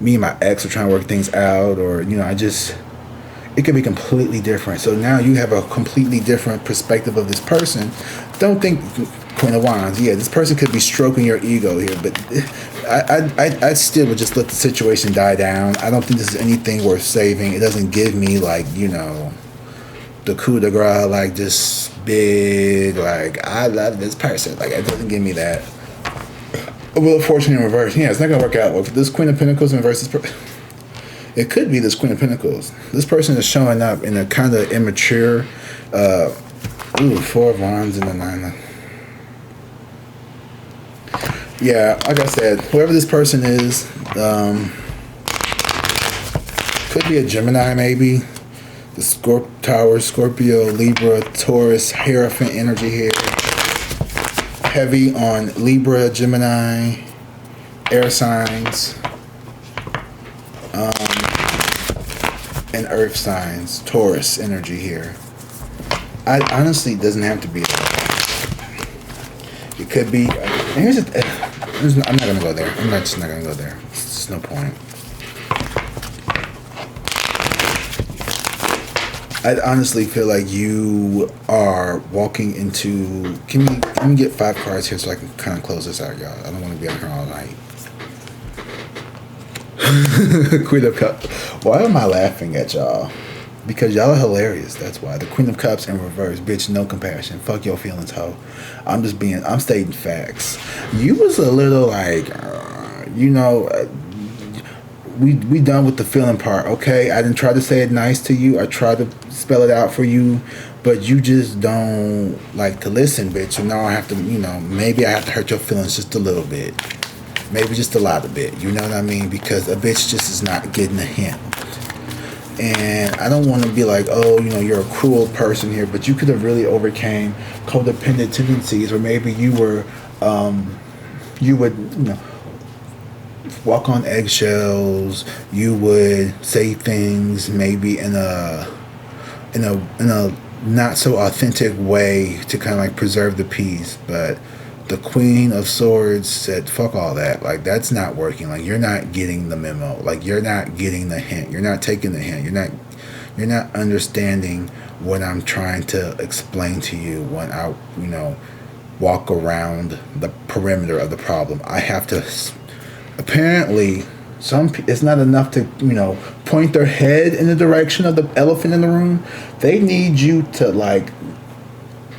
Speaker 1: Me and my ex are trying to work things out, or it could be completely different. So now you have a completely different perspective of this person. Don't think Queen of Wands. Yeah, this person could be stroking your ego here, but I still would just let the situation die down. I don't think this is anything worth saving. It doesn't give me the coup de grace, this big, I love this person. It doesn't give me that. A Wheel of Fortune in reverse. Yeah, it's not going to work out. Well, this Queen of Pentacles in reverse is... It could be this Queen of Pentacles. This person is showing up in a kind of immature, Four of Wands and the Nine. Yeah, like I said, whoever this person is, could be a Gemini maybe. The Tower, Scorpio, Libra, Taurus, Hierophant energy here. Heavy on Libra, Gemini, air signs, and earth signs. Taurus energy here. I honestly, it doesn't have to be. It could be. I'm not gonna go there. I'm just not gonna go there. It's just no point. I honestly feel like you are walking into. Can we get 5 cards here so I can kind of close this out, y'all? I don't want to be on here all night. Queen of Cups. Why am I laughing at y'all? Because y'all are hilarious. That's why. The Queen of Cups in reverse. Bitch, no compassion. Fuck your feelings, hoe. I'm stating facts. You was a little like, we done with the feeling part, okay? I didn't try to say it nice to you. I tried to spell it out for you, but you just don't like to listen, bitch. So now I have to, maybe I have to hurt your feelings just a little bit. Maybe just a lot of bit, you know what I mean? Because a bitch just is not getting a hint. And I don't want to be like, oh, you're a cruel person here, but you could have really overcame codependent tendencies, or maybe you were, you would, walk on eggshells. You would say things maybe in a not so authentic way to kind of like preserve the peace. But the Queen of Swords said, fuck all that. Like, that's not working. Like, you're not getting the memo. Like, you're not getting the hint. You're not taking the hint. You're not understanding what I'm trying to explain to you when I, walk around the perimeter of the problem. I have to, apparently, it's not enough to, point their head in the direction of the elephant in the room. They need you to, like,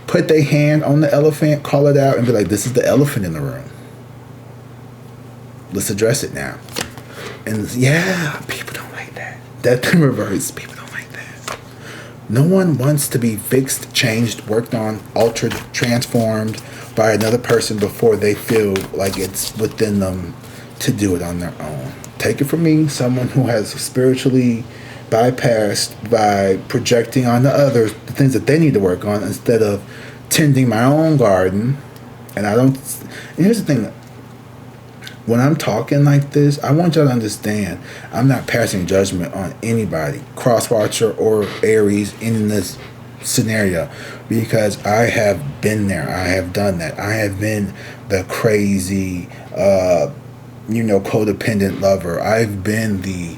Speaker 1: put their hand on the elephant, call it out, and be like, this is the elephant in the room. Let's address it now. And yeah, people don't like that. Death in reverse, people don't like that. No one wants to be fixed, changed, worked on, altered, transformed by another person before they feel like it's within them to do it on their own. Take it from me, someone who has spiritually bypassed by projecting on the others the things that they need to work on instead of tending my own garden. And here's the thing, when I'm talking like this, I want y'all to understand I'm not passing judgment on anybody, cross-watcher or Aries, in this scenario, because I have been there. I have done that. I have been the crazy codependent lover. I've been the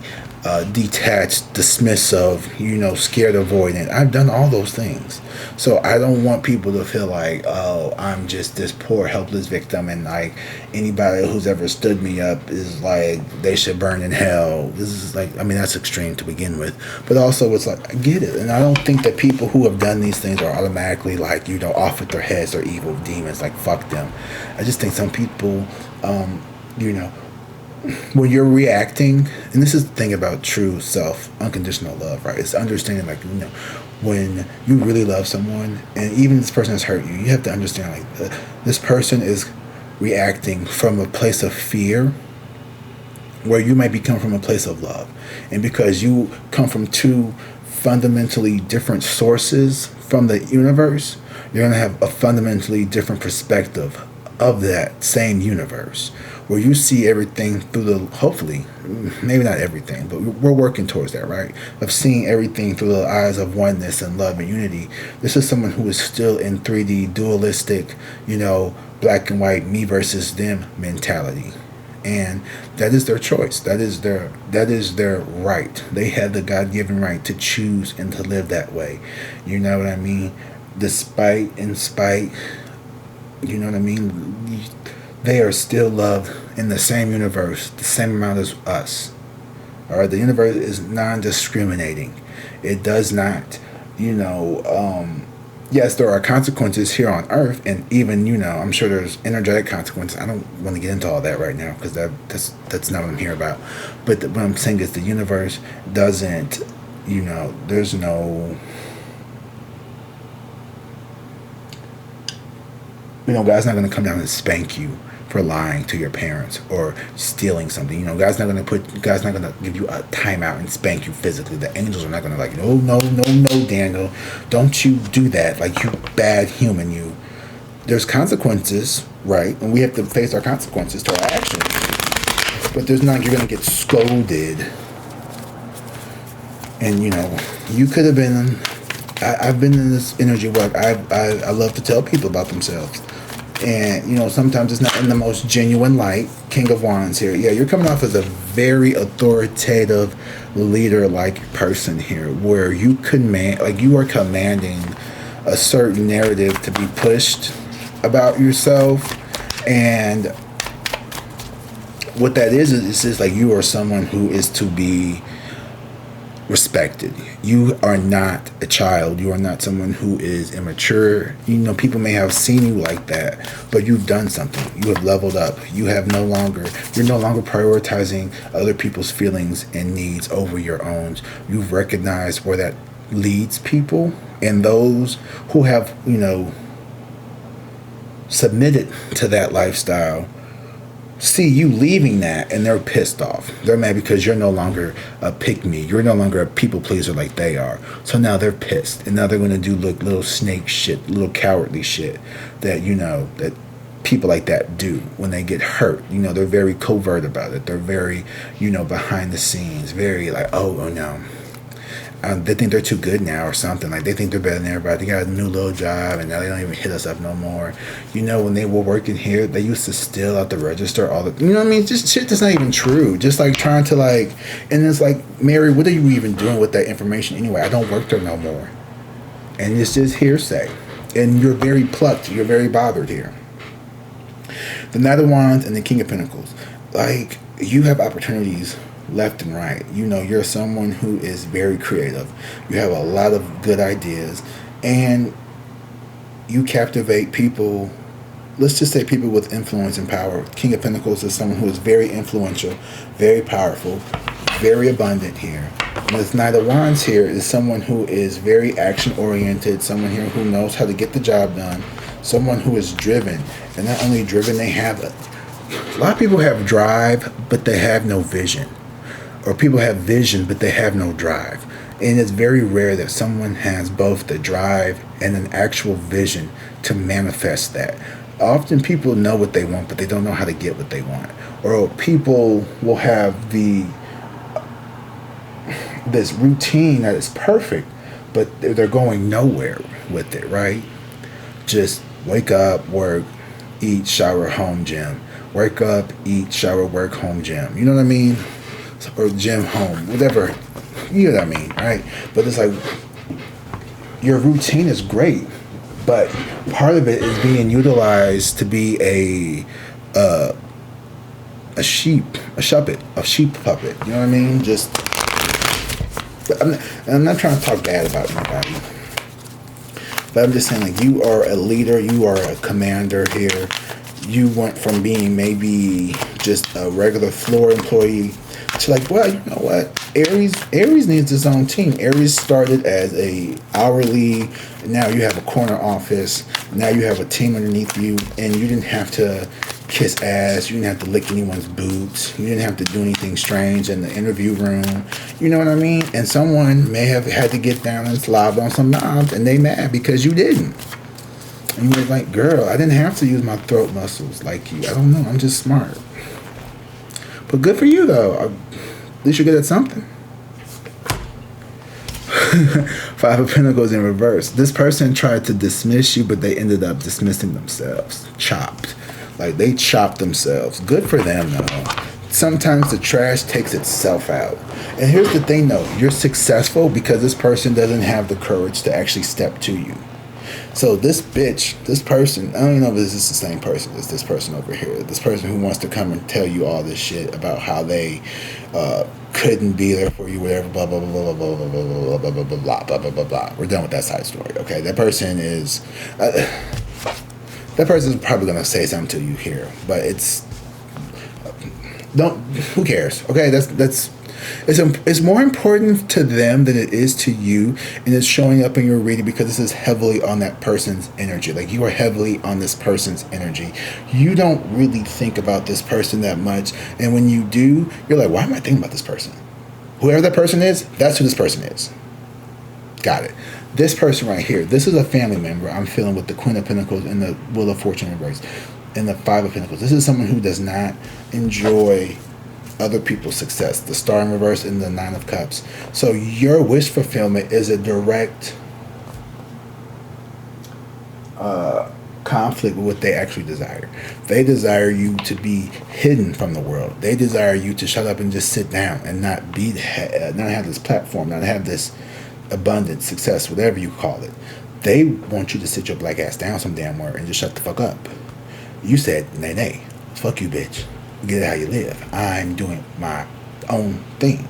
Speaker 1: detached, dismissive, scared, avoidant. I've done all those things. So I don't want people to feel like, oh, I'm just this poor, helpless victim, and like anybody who's ever stood me up is like they should burn in hell. This is like, that's extreme to begin with. But also, it's like, I get it. And I don't think that people who have done these things are automatically like, off with their heads, they're evil demons. Like, fuck them. I just think some people, when you're reacting, and this is the thing about true self, unconditional love, right? It's understanding, like, when you really love someone, and even this person has hurt you, you have to understand, like, this person is reacting from a place of fear, where you might be coming from a place of love. And because you come from two fundamentally different sources from the universe, you're going to have a fundamentally different perspective of that same universe, where you see everything through the, hopefully, maybe not everything, but we're working towards that, right? Of seeing everything through the eyes of oneness and love and unity. This is someone who is still in 3D dualistic, black and white, me versus them mentality. And that is their choice. That is their right. They have the God-given right to choose and to live that way. You know what I mean? Despite, in spite, you know what I mean? They are still loved in the same universe, the same amount as us. All right, the universe is non-discriminating. It does not, yes, there are consequences here on Earth, and even, I'm sure there's energetic consequences. I don't want to get into all that right now, because that's not what I'm here about. But what I'm saying is the universe doesn't, there's no, God's not going to come down and spank you for lying to your parents or stealing something. You know, God's not gonna give you a timeout and spank you physically. The angels are not gonna like, no, no, no, no, Daniel, don't you do that. Like, you bad human, you. There's consequences, right? And we have to face our consequences to our actions. But there's not, you're gonna get scolded. And you know, you could have been. I've been in this energy where I love to tell people about themselves. And, you know, sometimes it's not in the most genuine light. King of Wands here. Yeah, you're coming off as a very authoritative, leader-like person here, where you command, like, you are commanding a certain narrative to be pushed about yourself. And what that is just like, you are someone who is to be respected. You are not a child. You are not someone who is immature. You know, people may have seen you like that, but you've done something. You have leveled up. You're no longer prioritizing other people's feelings and needs over your own. You've recognized where that leads people, and those who have, you know, submitted to that lifestyle see you leaving that, and they're pissed off. They're mad because you're no longer a pick-me. You're no longer a people pleaser like they are. So now they're pissed, and now they're going to do little snake shit, little cowardly shit that, you know, that people like that do when they get hurt. You know, they're very covert about it. They're very, you know, behind the scenes, very like, oh no. They think they're too good now or something. Like, they think they're better than everybody. They got a new little job, and now they don't even hit us up no more. You know, when they were working here, they used to steal out the register all the... You know what I mean? Just shit that's not even true. Just, like, trying to, like... And it's like, Mary, what are you even doing with that information anyway? I don't work there no more. And it's just hearsay. And you're very plucked. You're very bothered here. The Knight of Wands and the King of Pentacles. Like, you have opportunities left and right. You know, you're someone who is very creative. You have a lot of good ideas, and you captivate people. Let's just say people with influence and power. King of Pentacles is someone who is very influential, very powerful, very abundant here. And this Knight of Wands here is someone who is very action oriented, someone here who knows how to get the job done, someone who is driven. And not only driven, they have a lot of people have drive, but they have no vision. Or people have vision, but they have no drive. And it's very rare that someone has both the drive and an actual vision to manifest that. Often people know what they want, but they don't know how to get what they want. Or people will have this routine that is perfect, but they're going nowhere with it, right? Just wake up, work, eat, shower, home, gym. Wake up, eat, shower, work, home, gym. You know what I mean? Or gym, home, whatever. You know what I mean, right? But it's like, your routine is great, but part of it is being utilized to be a sheep puppet. You know what I mean? Just, I'm not trying to talk bad about nobody, but I'm just saying, like, you are a leader, you are a commander here. You went from being maybe just a regular floor employee to, like, well, you know what? Aries needs his own team. Aries started as a hourly. Now you have a corner office. Now you have a team underneath you, and you didn't have to kiss ass. You didn't have to lick anyone's boots. You didn't have to do anything strange in the interview room. You know what I mean? And someone may have had to get down and slob on some knobs, and they mad because you didn't. And you're like, girl, I didn't have to use my throat muscles like you. I don't know. I'm just smart. But good for you, though. At least you're good at something. Five of Pentacles in reverse. This person tried to dismiss you, but they ended up dismissing themselves. Chopped. Like, they chopped themselves. Good for them, though. Sometimes the trash takes itself out. And here's the thing, though. You're successful because this person doesn't have the courage to actually step to you. So this person, I don't even know if this is the same person as this person over here. This person who wants to come and tell you all this shit about how they couldn't be there for you, whatever, blah, blah, blah, blah, blah, blah, blah, blah, blah, blah, blah, blah, blah, blah, blah. We're done with that side story, okay? That person is probably going to say something to you here, but it's don't. Who cares? Okay, it's more important to them than it is to you, and it's showing up in your reading because this is heavily on that person's energy. Like, you are heavily on this person's energy. You don't really think about this person that much, and when you do, you're like, why am I thinking about this person? Whoever that person is, that's who this person is. Got it. This person right here, this is a family member I'm feeling with the Queen of Pentacles and the Wheel of Fortune reverse and the Five of Pentacles. This is someone who does not enjoy other people's success. The Star in reverse and the Nine of Cups. So your wish fulfillment is a direct conflict with what they actually desire. They desire you to be hidden from the world. They desire you to shut up and just sit down and not have this platform, not have this abundance, success, whatever you call it. They want you to sit your black ass down some damn where and just shut the fuck up. You said, nay, fuck you, bitch. Get it how you live. I'm doing my own thing.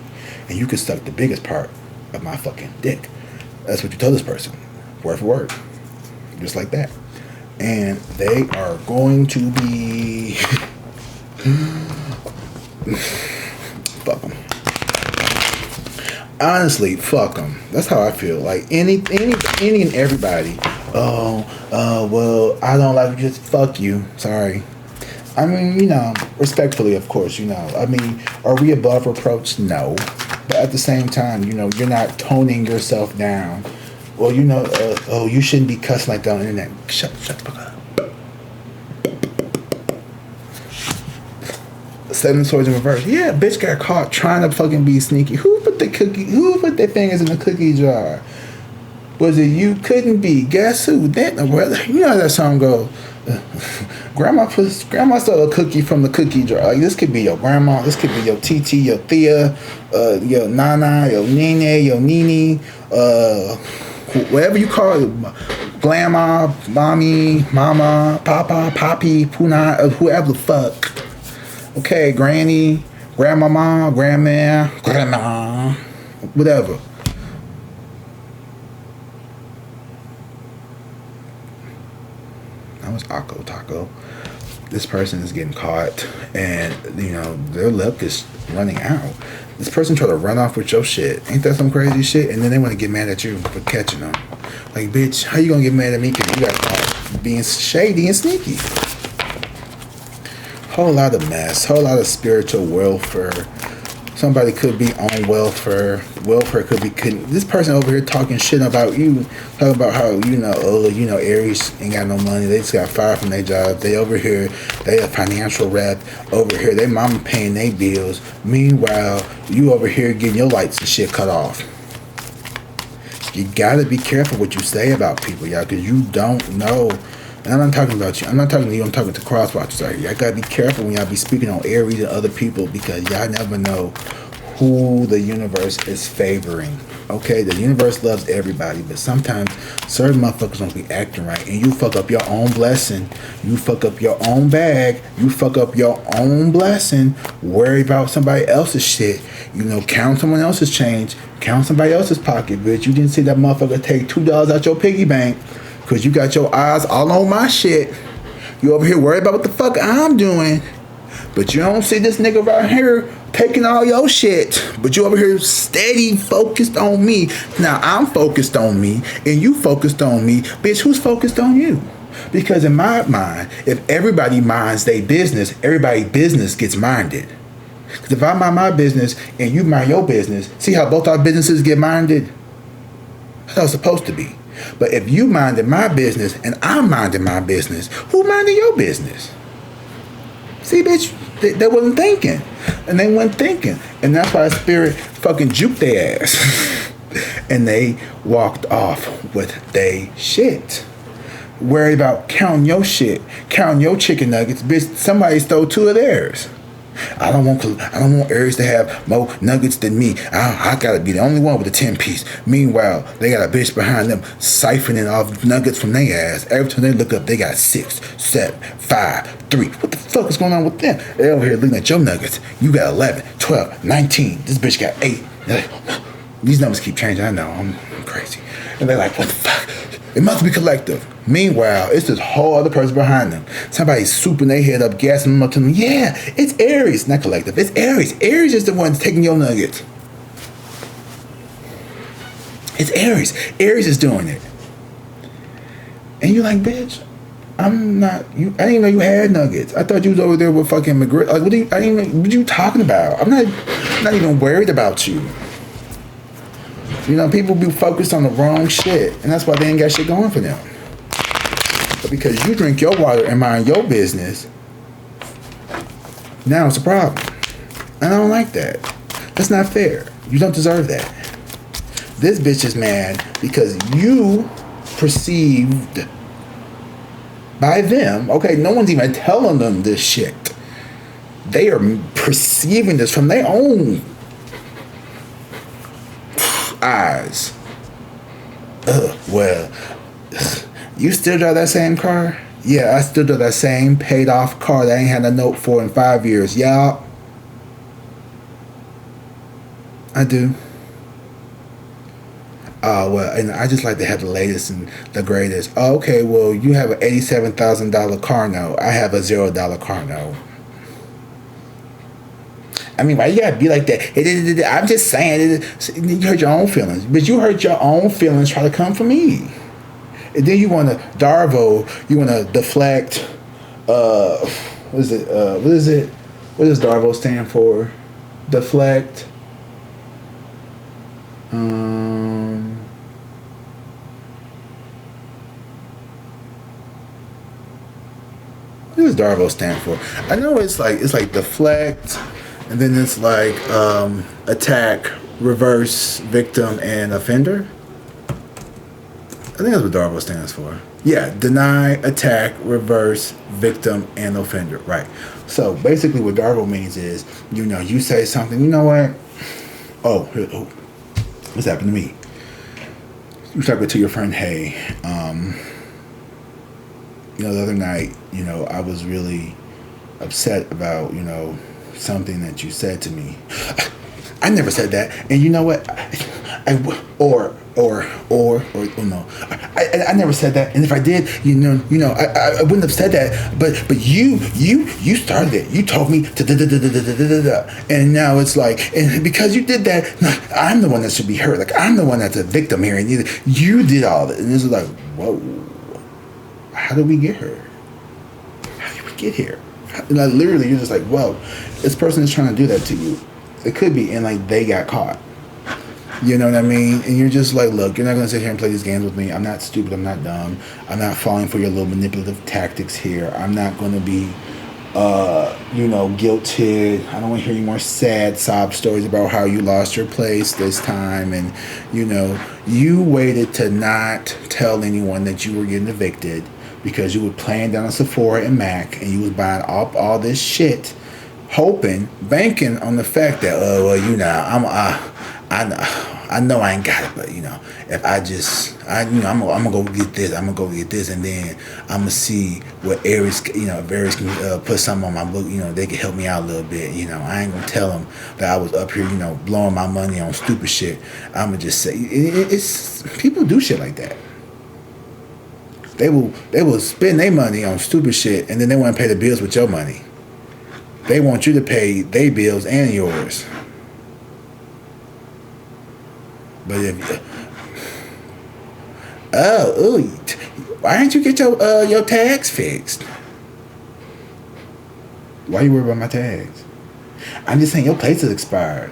Speaker 1: And you can suck the biggest part of my fucking dick. That's what you told this person. Word for word. Just like that. And they are going to be... fuck them. Honestly, fuck them. That's how I feel. Like, any and everybody. Well, I don't like you. Just fuck you. Sorry. I mean, respectfully, of course, I mean, are we above reproach? No. But at the same time, you're not toning yourself down. Well, you shouldn't be cussing like that on the internet. Shut the fuck up. Seven of Swords in reverse. Yeah, bitch got caught trying to fucking be sneaky. Who put their fingers in the cookie jar? Was it you? Couldn't be. Guess who? How that song goes. Grandma stole a cookie from the cookie jar. Like, this could be your grandma, this could be your TT, your Thea, your Nana, your Nene, your Nini, whatever you call it, grandma, mommy, mama, papa, poppy, puna, whoever the fuck. Okay, granny, grandmama, grandma, whatever. That was Akko Taco. This person is getting caught, and their luck is running out. This person tried to run off with your shit. Ain't that some crazy shit? And then they want to get mad at you for catching them. Like, bitch, how you gonna get mad at me because you got caught being shady and sneaky? Whole lot of mess. Whole lot of spiritual welfare. Somebody could be on welfare. Welfare could be... This person over here talking shit about you. Talking about how, Aries ain't got no money. They just got fired from their job. They over here. They a financial rep. Over here. They mama paying their bills. Meanwhile, you over here getting your lights and shit cut off. You gotta be careful what you say about people, y'all. Because you don't know... And I'm not talking about you. I'm not talking to you. I'm talking to crosswatchers out here. Y'all gotta be careful when y'all be speaking on Aries and other people because y'all never know who the universe is favoring. Okay, the universe loves everybody, but sometimes certain motherfuckers don't be acting right, and you fuck up your own blessing. You fuck up your own bag. You fuck up your own blessing. Worry about somebody else's shit. Count someone else's change. Count somebody else's pocket, bitch. You didn't see that motherfucker take $2 out your piggy bank. Because you got your eyes all on my shit. You over here worried about what the fuck I'm doing. But you don't see this nigga right here taking all your shit. But you over here steady focused on me. Now I'm focused on me and you focused on me. Bitch, who's focused on you? Because in my mind, if everybody minds their business, everybody's business gets minded. Because if I mind my business and you mind your business, see how both our businesses get minded? That's how it's supposed to be. But if you minded my business and I'm minding my business, who minded your business? See, bitch, they wasn't thinking. And they weren't thinking. And that's why Spirit fucking juked their ass. And they walked off with they shit. Worried about counting your shit. Counting your chicken nuggets. Bitch, somebody stole 2 of theirs. I don't want Aries to have more nuggets than me. I gotta be the only one with a 10-piece. Meanwhile, they got a bitch behind them siphoning off nuggets from their ass. Every time they look up, they got 6, 7, 5, 3. What the fuck is going on with them? They're over here looking at your nuggets. You got 11, 12, 19. This bitch got 8. These numbers keep changing. I know, I'm crazy. And they're like, what the fuck? It must be collective. Meanwhile, it's this whole other person behind them. Somebody's souping their head up, gassing them up to them. Yeah, it's Aries, not collective. It's Aries. Aries is the one taking your nuggets. It's Aries. Aries is doing it. And you're like, bitch, I'm not. I didn't even know you had nuggets. I thought you was over there with fucking McGriff. Like, what are you talking about? I'm not even worried about you. You know, people be focused on the wrong shit, and that's why they ain't got shit going for them. But because you drink your water and mind your business, now it's a problem. And I don't like that. That's not fair. You don't deserve that. This bitch is mad because you perceived by them, okay, no one's even telling them this shit. They are perceiving this from their own eyes. Well, you still drive that same car? Yeah, I still drive that same paid off car that I ain't had a note for in 5 years. Yeah, I do. Well, and I just like to have the latest and the greatest. Oh, okay, well, you have an $87,000 car note. I have a $0 car note. I mean, why you gotta be like that? I'm just saying, you hurt your own feelings. But you hurt your own feelings try to come for me. And then you want to, Darvo, you want to deflect, what is it? What does Darvo stand for? Deflect. What does Darvo stand for? I know it's like deflect, and then it's like attack, reverse, victim, and offender. I think that's what Darvo stands for. Yeah, deny, attack, reverse, victim, and offender. Right. So basically, what Darvo means is, you know, you say something. You know what? Oh, what's happened to me? You talk to your friend. Hey, you know, the other night, you know, I was really upset about, you know, something that you said to me. I never said that. And you know what? I never said that. And if I did, you know, I wouldn't have said that. But you started it. You told me to da. And now it's like, and because you did that, I'm the one that should be hurt. Like, I'm the one that's a victim here. And you did all this. And it's like, whoa. How did we get here? How did we get here? And like, literally, you're just like, whoa, this person is trying to do that to you. It could be, and like, they got caught. You know what I mean? And you're just like, look, you're not going to sit here and play these games with me. I'm not stupid. I'm not dumb. I'm not falling for your little manipulative tactics here. I'm not going to be, you know, guilted. I don't want to hear any more sad sob stories about how you lost your place this time. And, you know, you waited to not tell anyone that you were getting evicted because you were playing down at Sephora and Mac, and you was buying up all this shit, hoping, banking on the fact that, well, you know, I know I ain't got it, but, you know, if I'm gonna go get this, and then I'm gonna see what Aries, you know, if Aries can put something on my book, you know, they can help me out a little bit, you know. I ain't gonna tell them that I was up here, you know, blowing my money on stupid shit. I'm gonna just say, it's people do shit like that. They will spend their money on stupid shit, and then they want to pay the bills with your money. They want you to pay their bills and yours. But if why didn't you get your tags fixed? Why you worried about my tags? I'm just saying your place is expired.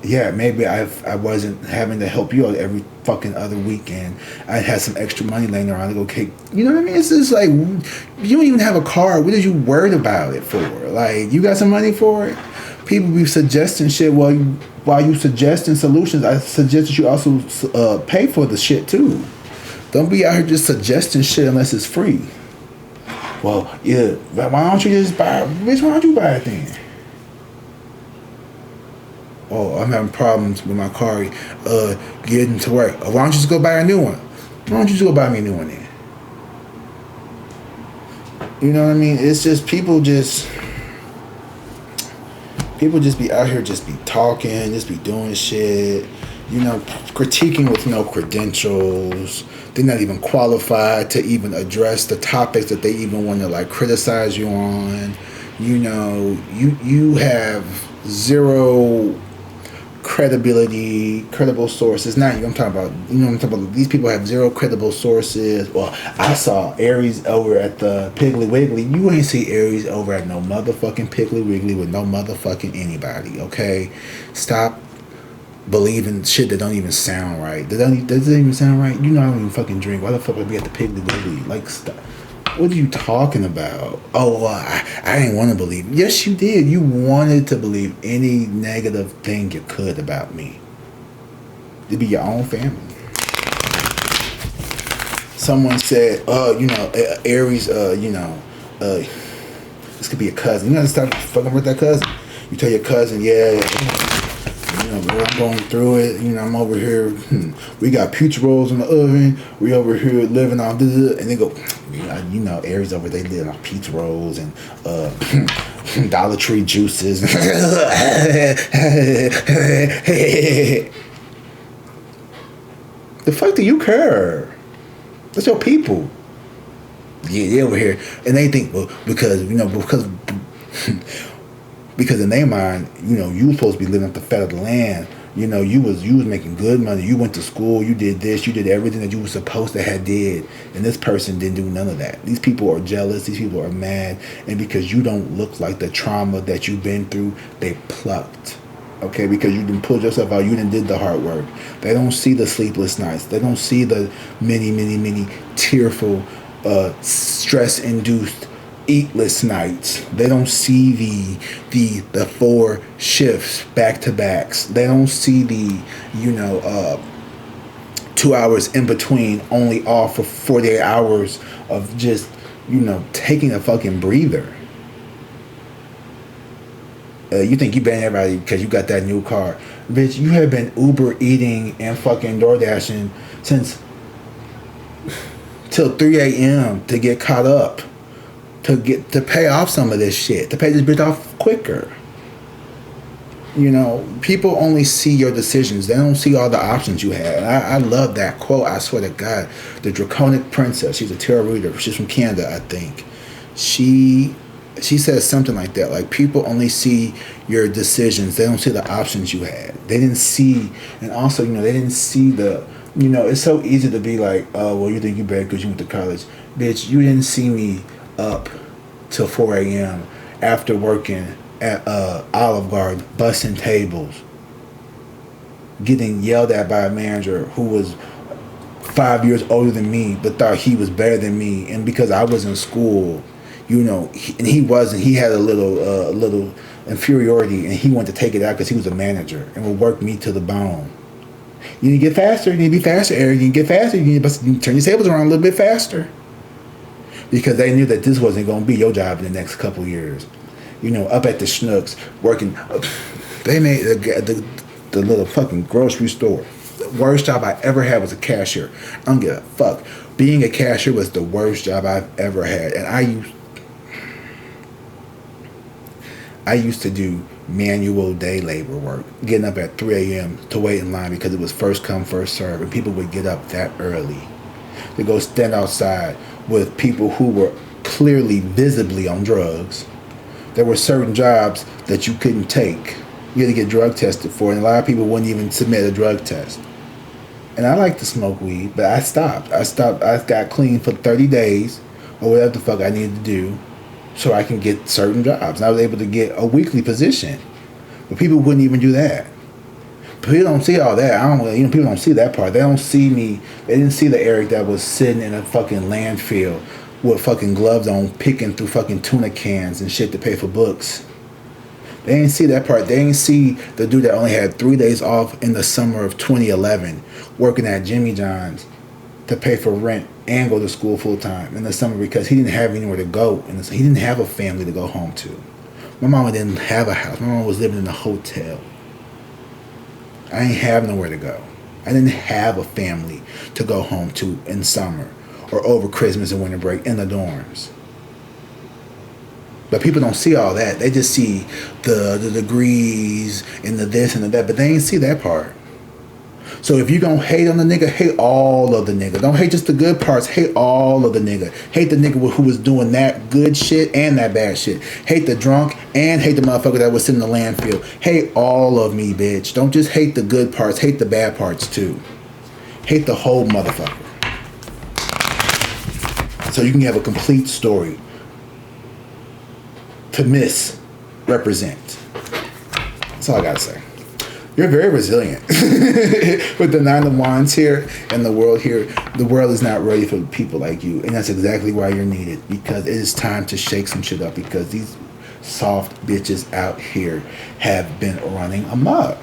Speaker 1: Yeah, maybe I wasn't having to help you out every fucking other weekend. I had some extra money laying around to go cake. You know what I mean? It's just like, you don't even have a car. What are you worried about it for? Like, you got some money for it? People be suggesting shit while you suggesting solutions. I suggest that you also pay for the shit too. Don't be out here just suggesting shit unless it's free. Well, yeah, why don't you just buy it? Bitch, why don't you buy it then? Oh, I'm having problems with my car getting to work. Why don't you just go buy a new one? Why don't you just go buy me a new one then? You know what I mean? It's just people just be out here just be talking, just be doing shit. you know, critiquing with no credentials. They're not even qualified to even address the topics that they even want to like criticize you on. You know, you have zero credible sources. Not you. I'm talking about. You know, I'm talking about. These people have zero credible sources. Well, I saw Aries over at the Piggly Wiggly. You ain't see Aries over at no motherfucking Piggly Wiggly with no motherfucking anybody. Okay, stop believing shit that don't even sound right. Does it even sound right? You know I don't even fucking drink. Why the fuck would I be at the Piggly Wiggly? Like, stop. What are you talking about? Oh, I didn't want to believe. Yes, you did. You wanted to believe any negative thing you could about me. It'd be your own family. Someone said, you know, Aries, this could be a cousin. You gotta stop fucking with that cousin. You tell your cousin, yeah, you know, bro, I'm going through it. You know, I'm over here. We got pizza rolls in the oven. We over here living on this, and they go, you know, Aries over they live on pizza rolls and Dollar Tree juices. The fuck do you care? That's your people. Yeah, they over here, and they think, well, because in their mind, you know, you were supposed to be living off the fat of the land. You know, you was making good money. You went to school. You did this. You did everything that you were supposed to have did. And this person didn't do none of that. These people are jealous. These people are mad. And because you don't look like the trauma that you've been through, they plucked. Okay, because you didn't pull yourself out. You didn't did the hard work. They don't see the sleepless nights. They don't see the many tearful, stress-induced eatless nights. They don't see the 4 shifts back to backs. They don't see the 2 hours in between only off for 48 hours of just taking a fucking breather. You think you been everybody because you got that new car, bitch? You have been Uber eating and fucking door dashing since till 3 a.m. to get caught up. To pay off some of this shit, to pay this bitch off quicker. You know, people only see your decisions. They don't see all the options you had. And I love that quote. I swear to God, the Draconic Princess. She's a tarot reader. She's from Canada, I think. She says something like that. Like, people only see your decisions. They don't see the options you had. They didn't see, and also, they didn't see the. It's so easy to be like, oh, well, you think you better because you went to college, bitch. You didn't see me up till 4 a.m. after working at Olive Garden, bussing tables, getting yelled at by a manager who was 5 years older than me but thought he was better than me, and because I was in school, and he wasn't. He had a little inferiority, and he wanted to take it out because he was a manager and would work me to the bone. You need to get faster. You need to be faster, Eric. You need to get faster. You need to turn your tables around a little bit faster. Because they knew that this wasn't going to be your job in the next couple years. Up at the Schnucks, working. They made the little fucking grocery store. The worst job I ever had was a cashier. I don't give a fuck. Being a cashier was the worst job I've ever had. And I used to do manual day labor work, getting up at 3 a.m. to wait in line because it was first come, first serve. And people would get up that early to go stand outside with people who were clearly, visibly on drugs. There were certain jobs that you couldn't take. You had to get drug tested for, and a lot of people wouldn't even submit a drug test. And I like to smoke weed, but I stopped. I got clean for 30 days, or whatever the fuck I needed to do, so I can get certain jobs. And I was able to get a weekly position. But people wouldn't even do that. People don't see all that. People don't see that part. They don't see me. They didn't see the Eric that was sitting in a fucking landfill with fucking gloves on, picking through fucking tuna cans and shit to pay for books. They didn't see that part. They didn't see the dude that only had 3 days off in the summer of 2011, working at Jimmy John's to pay for rent and go to school full time in the summer because he didn't have anywhere to go, and he didn't have a family to go home to. My mama didn't have a house. My mama was living in a hotel. I didn't have nowhere to go. I didn't have a family to go home to in summer or over Christmas and winter break in the dorms. But people don't see all that. They just see the degrees and the this and the that, but they ain't see that part. So if you gonna hate on the nigga, hate all of the nigga. Don't hate just the good parts. Hate all of the nigga. Hate the nigga who was doing that good shit and that bad shit. Hate the drunk and hate the motherfucker that was sitting in the landfill. Hate all of me, bitch. Don't just hate the good parts. Hate the bad parts too. Hate the whole motherfucker. So you can have a complete story to misrepresent. That's all I gotta say. You're very resilient. With the 9 of Wands here and the world here, the world is not ready for people like you. And that's exactly why you're needed. Because it is time to shake some shit up. Because these soft bitches out here have been running amok.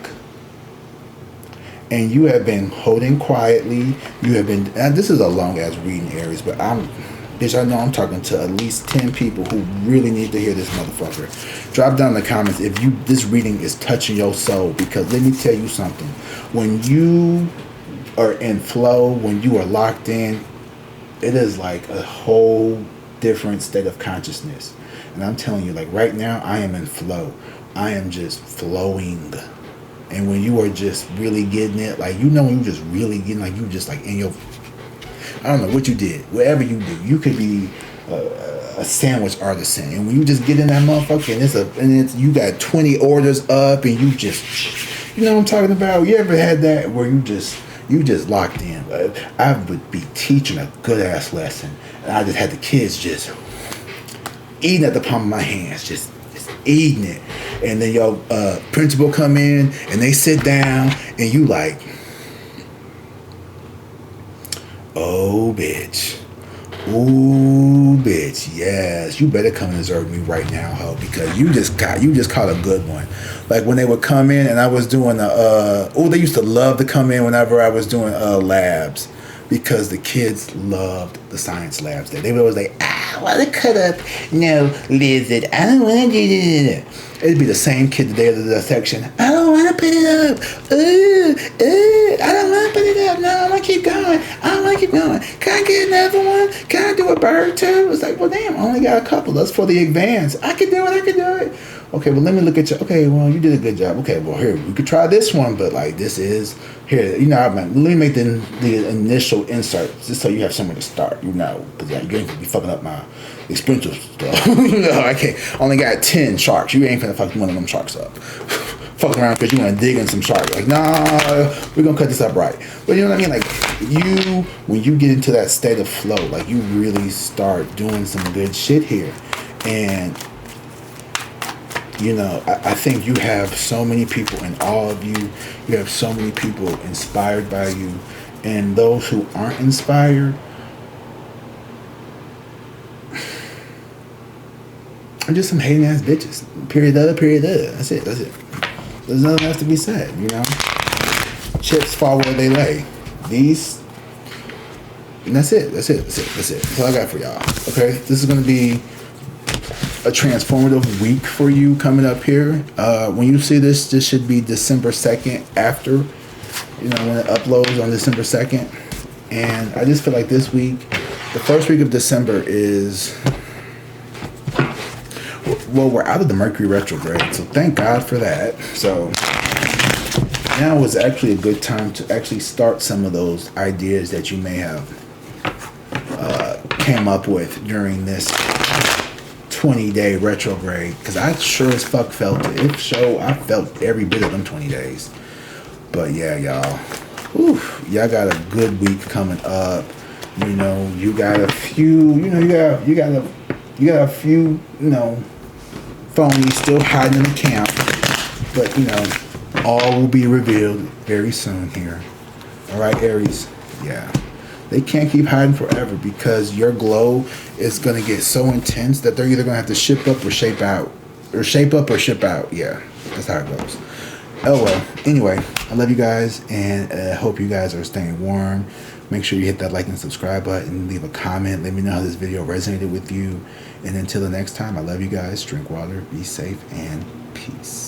Speaker 1: And you have been holding quietly. You have been, and this is a long ass reading, Aries, but bitch, I know I'm talking to at least 10 people who really need to hear this motherfucker. Drop down in the comments if this reading is touching your soul, because let me tell you something. When you are in flow, when you are locked in, it is like a whole different state of consciousness. And I'm telling you, like right now, I am in flow. I am just flowing. And when you are just really getting it, like, you know, when you just really getting, like, you just like in your, I don't know what you did. Whatever you do, you could be a sandwich artisan, and when you just get in that motherfucker, and you got 20 orders up, and you just, you know what I'm talking about. You ever had that where you just locked in? I would be teaching a good ass lesson, and I just had the kids just eating at the palm of my hands, just eating it, and then your principal come in, and they sit down, and you like, oh, bitch. Ooh, bitch. Yes. You better come and observe me right now, ho, because you just caught a good one. Like when they would come in and I was doing they used to love to come in whenever I was doing labs, because the kids loved the science labs there. They would always like, I want to cut up no lizard. I don't want to do it. It'd be the same kid the day of the dissection. I don't want to put it up. I don't want to put it up. No, I want to keep going. I want to keep going. Can I get another one? Can I do a bird too? It's like, well, damn, I only got a couple. That's for the advance. I can do it. Okay, well, let me look at you. Okay, well, you did a good job. Okay, well, here, we could try this one, but like this is, here, you know, let me make the initial insert just so you have somewhere to start, you know, because like, you ain't gonna be fucking up my expensive stuff. You know, I can't, only got 10 sharks. You ain't finna fuck one of them sharks up. Fuck around because you want to dig in some sharks. Like, nah, we're gonna cut this up right. But you know what I mean? Like, when you get into that state of flow, like you really start doing some good shit here. And you know, I think you have so many people in awe of you. You have so many people inspired by you. And those who aren't inspired are just some hating ass bitches. Period. That's it. There's nothing else to be said, you know? Chips fall where they lay. And that's it. That's all I got for y'all. Okay? This is going to be a transformative week for you coming up here. When you see this should be December 2nd after, you know, when it uploads on December 2nd. And I just feel like this week, the first week of December is, well, we're out of the Mercury retrograde, so thank God for that. So now is actually a good time to actually start some of those ideas that you may have came up with during this 20-day retrograde, because I sure as fuck felt it. I felt every bit of them 20 days. But yeah, y'all, y'all got a good week coming up. You know, you got a few, you know, you got a few, you know, phonies still hiding in the camp. But you know, all will be revealed very soon here. All right, Aries. Yeah. They can't keep hiding forever, because your glow is going to get so intense that they're either going to have to ship up or shape out. Or shape up or ship out. Yeah, that's how it goes. Oh, well. Anyway, I love you guys, and I hope you guys are staying warm. Make sure you hit that like and subscribe button. Leave a comment. Let me know how this video resonated with you. And until the next time, I love you guys. Drink water. Be safe, and peace.